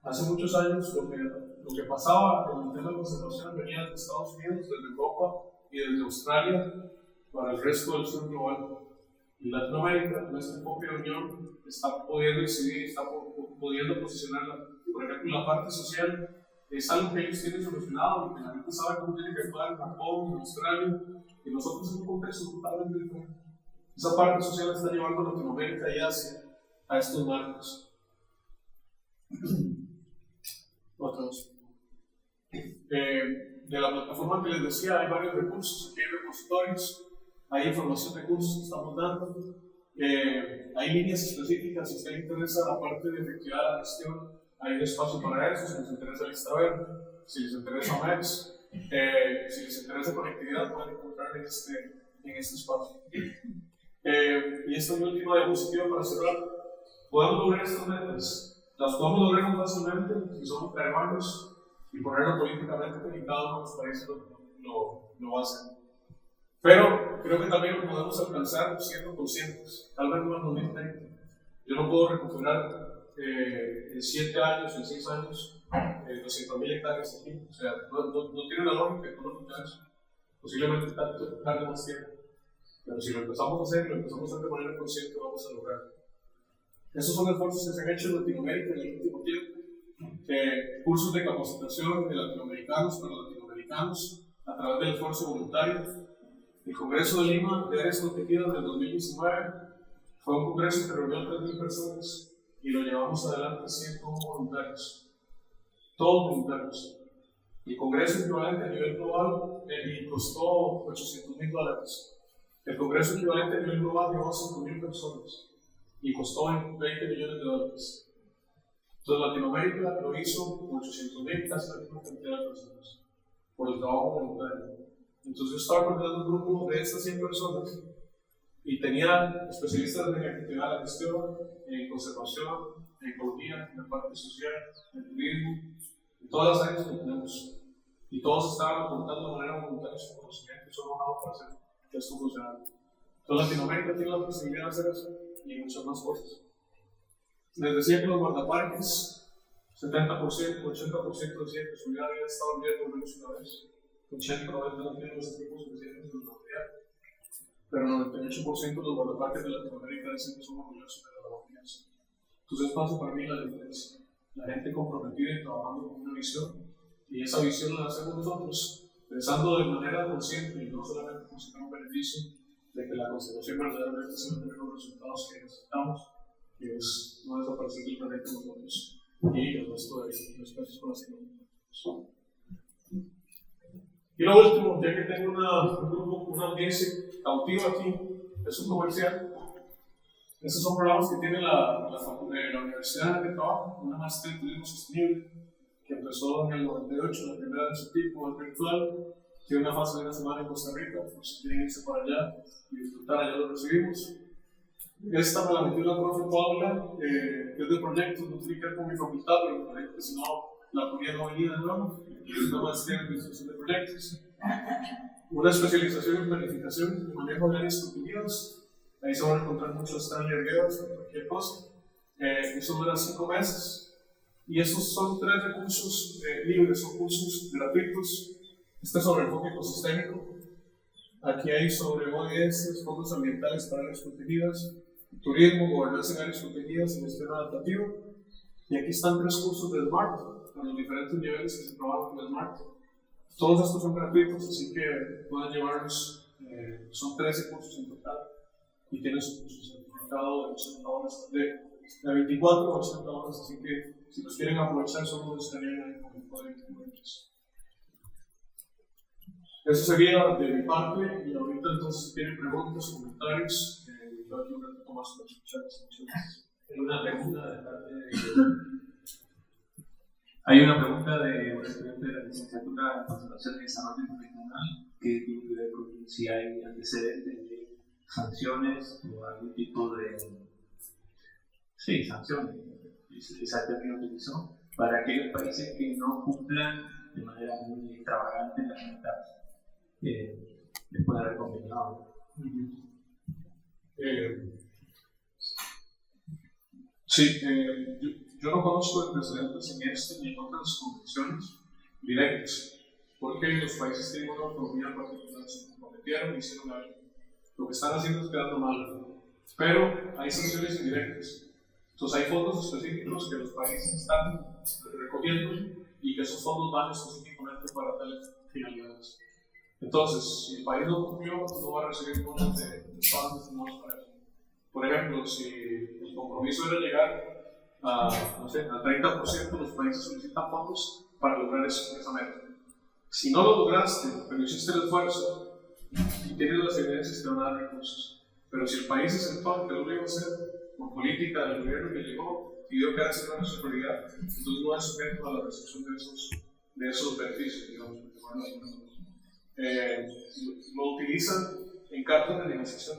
[SPEAKER 1] Hace muchos años lo que pasaba en el tema de conservación venía desde Estados Unidos, desde Europa y desde Australia, para el resto del sur global. Y Latinoamérica, nuestra enfoque de unión, está pudiendo decidir, está pudiendo posicionarla. Por ejemplo, la parte social es algo que ellos tienen solucionado y que la gente sabe cómo tiene que actuar en Japón, en Australia, y nosotros en un contexto totalmente diferente. Esa parte social está llevando a Latinoamérica y Asia a estos marcos. Otros. De la plataforma que les decía, hay varios recursos, aquí hay repositorios, hay información de cursos que estamos dando, hay líneas específicas, si a usted le interesa la parte de efectividad de la gestión, hay un espacio para eso, si les interesa lista verde, si les interesa MEX, si les interesa conectividad, pueden encontrar en este espacio. Y esta es mi última diapositiva para cerrar. Podemos lograr estas metas, las podemos lograr muy fácilmente si somos peruanos y ponerlo políticamente, y cada uno de los países lo hace. Pero creo que también lo podemos alcanzar siendo conscientes, tal vez no en 2030. Yo no puedo recuperar en 7 años, en 6 años, 200.000 hectáreas aquí. O sea, no tiene una lógica económica eso. Posiblemente tarde más tiempo. Pero si lo empezamos a hacer, lo empezamos a hacer de manera consciente, vamos a lograrlo. Esos son esfuerzos que se han hecho en Latinoamérica en el último tiempo. Cursos de capacitación de latinoamericanos para latinoamericanos a través del esfuerzo voluntario. El Congreso de Lima de Áreas Protegidas del 2019 fue un congreso que reunió a 3.000 personas y lo llevamos adelante 101 voluntarios, todos voluntarios. El congreso equivalente a nivel global y costó $800.000. El congreso equivalente a nivel global llevó a 5.000 personas y costó $20 millones. Entonces Latinoamérica lo hizo con 800.000, casi la misma cantidad de personas, por el trabajo voluntario. Entonces yo estaba coordinando un grupo de estas 100 personas y tenía especialistas en efectividad de la gestión, en conservación, en ecología, en la parte social, en turismo, en todas las áreas que tenemos. Y todos estaban aportando de manera voluntaria su conocimiento y su know-how para hacer que esto funcionara. Entonces Latinoamérica tiene la posibilidad de hacer eso y muchas más cosas. Les decía que los guardaparques, 70%, 80% decían que su vida había estado en riesgo al menos una vez. 80-90% no tienen los equipos suficientes de material. Pero el 98% de los guardaparques de Latinoamérica dicen que son orgullosos de la confianza. Entonces esto hace para mí la diferencia. La gente comprometida y trabajando con una visión, y esa visión la hacemos nosotros, pensando de manera consciente y no solamente buscar un beneficio de que la conservación verdaderamente se va a tener los resultados que necesitamos, que es no desaparecer del planeta nosotros y el resto de las especies con las que nos. Y lo último, ya que tengo un grupo, una audiencia cautiva aquí, es un comercial. Estos son programas que tiene la universidad en la que trabajo, una máster en turismo sostenible, que empezó en el 98, la primera de su tipo, el virtual. Tiene una fase de una semana en Costa Rica, por si quieren irse para allá y disfrutar, allá lo recibimos. Esta me la metió la profe Paula, que es de proyectos, no tiene que ver con mi facultad, pero me dijo que si no la ponía no venía de nuevo, y es una maestría en administración de proyectos. Una especialización en planificación y manejo de áreas protegidas, ahí se van a encontrar muchos Stanley Arguedas o cualquier cosa. Eso dura 5 meses, y esos son 3 recursos libres, son cursos gratuitos. Este es sobre enfoque ecosistémico. Aquí hay sobre ODS, fondos ambientales para áreas protegidas, turismo, gobernanza en áreas protegidas y gestión adaptativa. Y aquí están 3 cursos de SMART, con los diferentes niveles que se trabajan con SMART. Todos estos son gratuitos, así que pueden llevarlos. Son 13 cursos en total y tienen su certificado de 80 horas, de 24 a 80 horas, así que si los quieren aprovechar, solo estarían ahí con el código de interés. Eso sería de mi parte, y ahorita entonces si tienen preguntas, comentarios, yo aquí un ratito más para escuchar.
[SPEAKER 4] Tengo una pregunta de parte de... Hay una pregunta de un estudiante de la licenciatura en Conservación y Desarrollo Regional que tiene que ver con si hay antecedentes de sanciones o algún tipo de... Sí, sanciones, ese término que utilizó, para aquellos países que no cumplan de manera muy extravagante las metas después de haber conveniado.
[SPEAKER 1] Sí, yo no conozco antecedentes en este ni en otras convenciones directas, porque los países tienen una autonomía particular, se comprometieron y hicieron algo. lo que están haciendo es quedando mal. Pero hay sanciones indirectas. Entonces hay fondos específicos que los países están recogiendo y que esos fondos van específicamente para tales finalidades. Entonces, si el país no cumplió, no va a recibir fondos de estados destinados para eso. Por ejemplo, si el compromiso era llegar a, no sé, al 30%, los países solicitan fondos para lograr esa meta. Si no lo lograste, pero hiciste el esfuerzo y tienes las evidencias, te van a dar recursos. Pero si el país se sentó que lo iba a hacer por política del gobierno que llegó y dio que hacer una superioridad, entonces no es sujeto a la recepción de esos beneficios, digamos. Lo utilizan en cartas de negociación.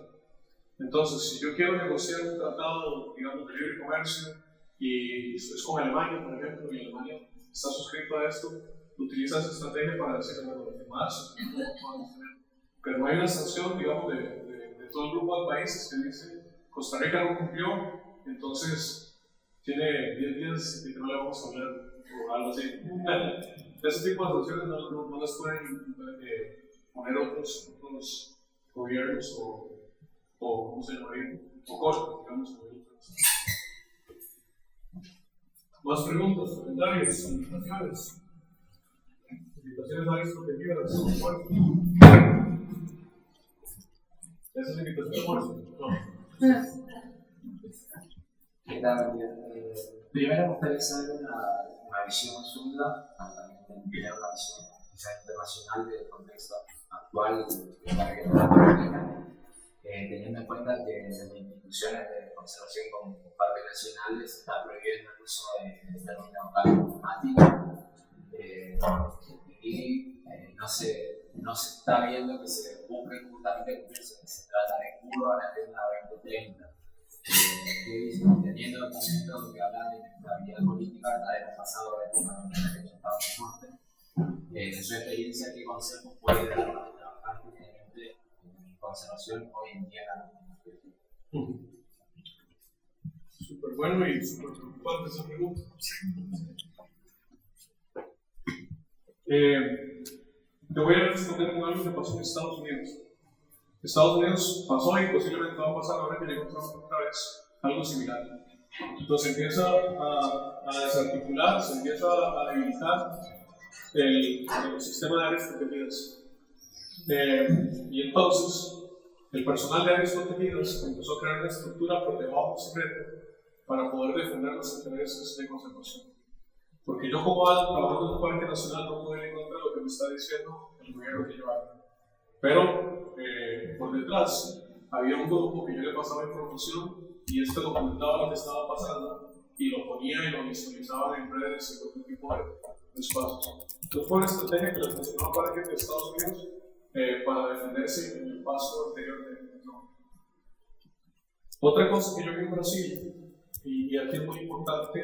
[SPEAKER 1] Entonces, si yo quiero negociar un tratado, digamos, de libre comercio y es con Alemania, por ejemplo, y Alemania está suscrito a esto, utiliza esa estrategia para decir, bueno, lo que más, pero no hay una sanción, digamos, de todo el grupo de países que dice Costa Rica no cumplió, entonces tiene 10 días de que no le vamos a hablar o algo así. Ese tipo de sanciones no las pueden poner otros gobiernos o ¿cómo se llamaría? O cortes, digamos. Más preguntas, comentarios, invitaciones. Invitaciones a esto que quieras. ¿Esa es la invitación fuerte? No.
[SPEAKER 5] ¿Qué tal? Primero me gustaría saber una visión amplia, también una visión quizás internacional del contexto actual de la región de la República, teniendo en cuenta que desde instituciones de conservación como parques nacionales se está prohibiendo el uso de términos climáticos y no se está viendo que se busque justamente cumplirse, que se trata de curva a la Agenda 2030. Teniendo en cuenta lo que habla de estabilidad política, hemos pasado de una que ya estaba muy fuerte. En su experiencia, ¿qué consejos puede dar para trabajar justamente en conservación hoy en día en la
[SPEAKER 1] Súper bueno y súper preocupante esa pregunta. Te voy a responder con algo que pasó en Estados Unidos. Estados Unidos pasó y posiblemente va a pasar ahora que llegó Trump otra vez algo similar. Entonces empieza a desarticular, se empieza a debilitar el sistema de áreas protegidas. Y entonces el personal de áreas protegidas empezó a crear una estructura por debajo secreta para poder defender los intereses de conservación. Porque yo como trabajador de un parque nacional no puedo ir en contra de lo que me está diciendo el gobierno que yo hago. Pero por detrás había un grupo que yo le pasaba información y este documentaba lo que estaba pasando y lo ponía y lo visualizaba en redes y otro tipo de espacios. Entonces fue una estrategia que le funcionó para que Estados Unidos para defenderse en el paso anterior de Trump. Otra cosa que yo vi en Brasil, y aquí es muy importante,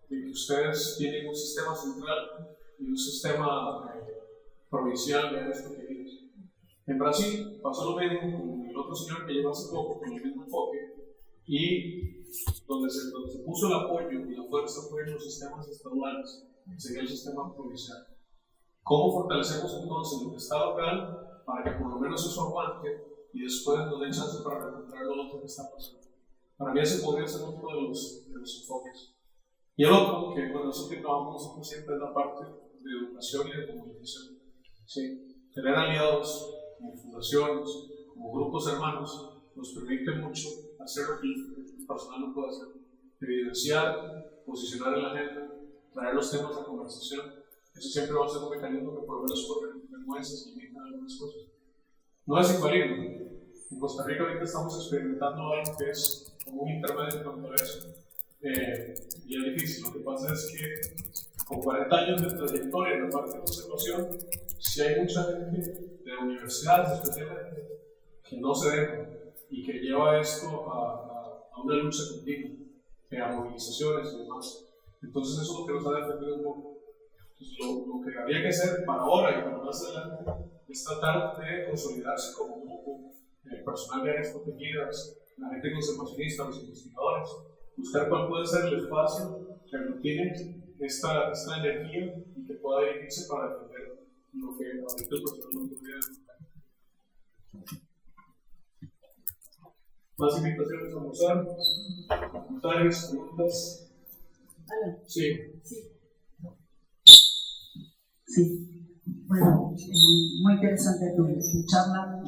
[SPEAKER 1] de que ustedes tienen un sistema central y un sistema provincial de áreas protegidas. En Brasil pasó lo mismo con el otro señor que llegó hace poco con el mismo enfoque y donde se puso el apoyo y la fuerza fue en los sistemas estaduales, que sería el sistema provincial. ¿Cómo fortalecemos entonces lo que está local para que por lo menos eso aguante y después nos den chance para recuperar lo otro que está pasando? Para mí ese podría ser uno de los enfoques. Y el otro, que bueno, eso que trabajamos nosotros siempre es la parte de educación y de comunicación. ¿Sí? Tener aliados como fundaciones, como grupos hermanos, nos permite mucho hacer lo que el personal no puede hacer. Evidenciar, posicionar en la agenda, traer los temas a conversación. Eso siempre va a ser un mecanismo que por lo menos por vergüenzas limita algunas cosas. No es infalible. En Costa Rica ahorita estamos experimentando algo que es como un intermedio en cuanto a eso. Y es difícil. Lo que pasa es que con 40 años de trayectoria en la parte de conservación, sí hay mucha gente de universidades especialmente que no se deja y que lleva esto a una lucha continua, a movilizaciones y demás. Entonces eso es lo que nos ha defendido un poco. Entonces, lo que habría que hacer para ahora y para más adelante es tratar de consolidarse como grupo, personal de áreas protegidas, la gente conservacionista, los investigadores, buscar cuál puede ser el espacio que aglutine esta energía y que pueda dirigirse para defender lo que ahorita el personal no podría defender. Más invitaciones a almorzar, comentarios, preguntas. Sí.
[SPEAKER 3] Sí. Bueno, muy interesante tu charla.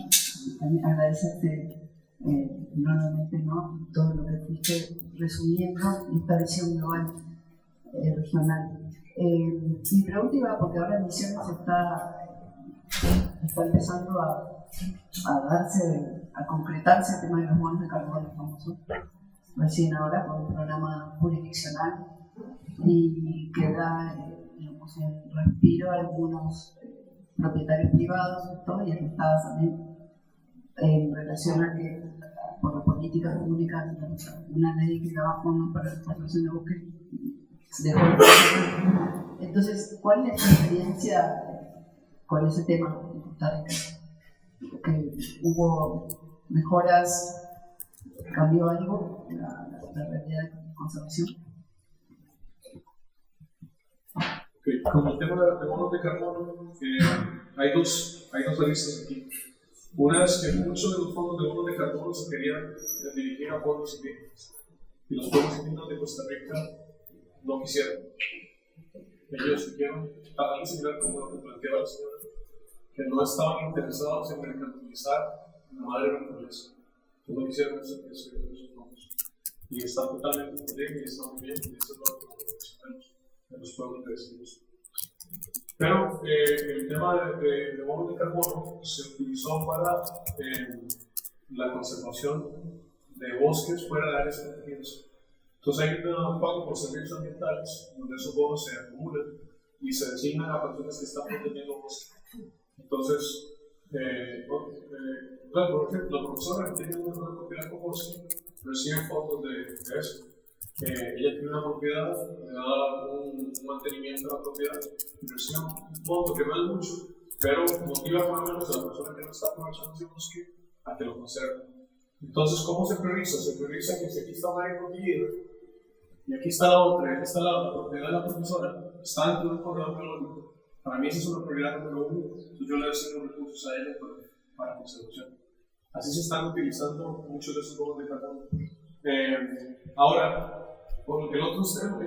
[SPEAKER 3] También agradecerte enormemente, ¿no?, todo lo que fuiste resumiendo esta visión global regional. Mi pregunta iba porque ahora en Misiones está empezando a concretarse el tema de los bonos de carbono famosos, recién ahora con un programa jurisdiccional y que da digamos, un respiro a algunos propietarios privados y afectadas también en relación a que por las políticas públicas una ley que daba fondos para la explotación de bosques dejó de funcionar. Entonces, ¿cuál es tu experiencia con ese tema en Costa Rica? ¿Que hubo mejoras, cambió algo la realidad de conservación?
[SPEAKER 1] Okay. Con el tema de bonos de carbono, hay dos aristas aquí. Una es que muchos de los fondos de bonos de carbono se querían dirigir a pueblos indígenas. Y los pueblos indígenas de Costa Rica no quisieron. Ellos quisieron, algo similar como lo que planteaba la señora, que no estaban interesados en mercantilizar la madre naturaleza. Que no quisieron esos fondos. Y está totalmente bien y está muy bien, y eso es lo que mencionamos de los pueblos vecinos. Pero el tema de bonos de carbono se utilizó para la conservación de bosques fuera de áreas protegidas. Entonces hay un pago por servicios ambientales donde esos bonos se acumulan y se designan a personas que están protegiendo bosques. Entonces, la profesora que tiene una propiedad con bosque recibe fondos de eso. Ella tiene una propiedad, le da un mantenimiento a la propiedad y recibe un monto que no es mucho, pero motiva por lo menos a la persona que no está aprovechando ese bosque a que lo conserve. Entonces, ¿cómo se prioriza? Se prioriza que si aquí está una área protegida y aquí está la otra, aquí está la propiedad de la profesora, está dentro de un corredor biológico. Para mí esa es una prioridad número uno, entonces yo le asigno recursos a ella para conservación. Así se están utilizando muchos de esos bonos de carbono. Ahora, por el otro extremo,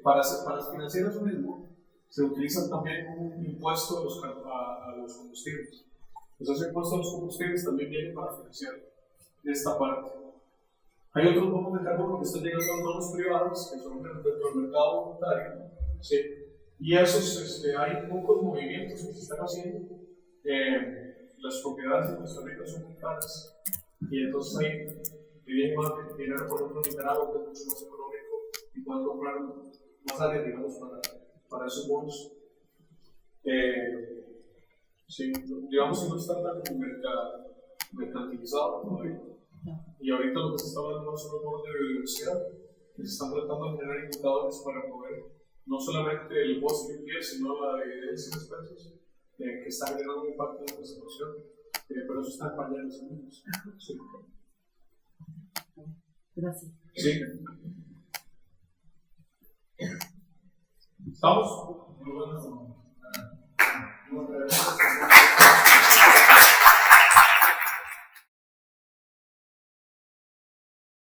[SPEAKER 1] para financiar eso mismo, se utiliza también un impuesto a los combustibles. Entonces, ese impuesto a los combustibles también viene para financiar esta parte. Hay otros bonos de carbono que están llegando a manos privadas, que son dentro del mercado voluntario, ¿sí? Y esos, hay pocos movimientos que se están haciendo. Las propiedades de Costa Rica son muy caras, y entonces hay más dinero, por ejemplo, en Nicaragua, que es mucho más económico y pueden comprar más áreas, digamos, para esos bonos. Sí, digamos que no está tan mercantilizado todavía. Y ahorita lo que se está hablando más son los bonos de biodiversidad, que se están tratando de generar indicadores para poder no solamente el bosque en pie, sino la evidencia de especies que está generando un impacto en la conservación, pero eso está en pañales. Sí.
[SPEAKER 3] Gracias.
[SPEAKER 1] Sí. ¿Estamos? Muy buenas.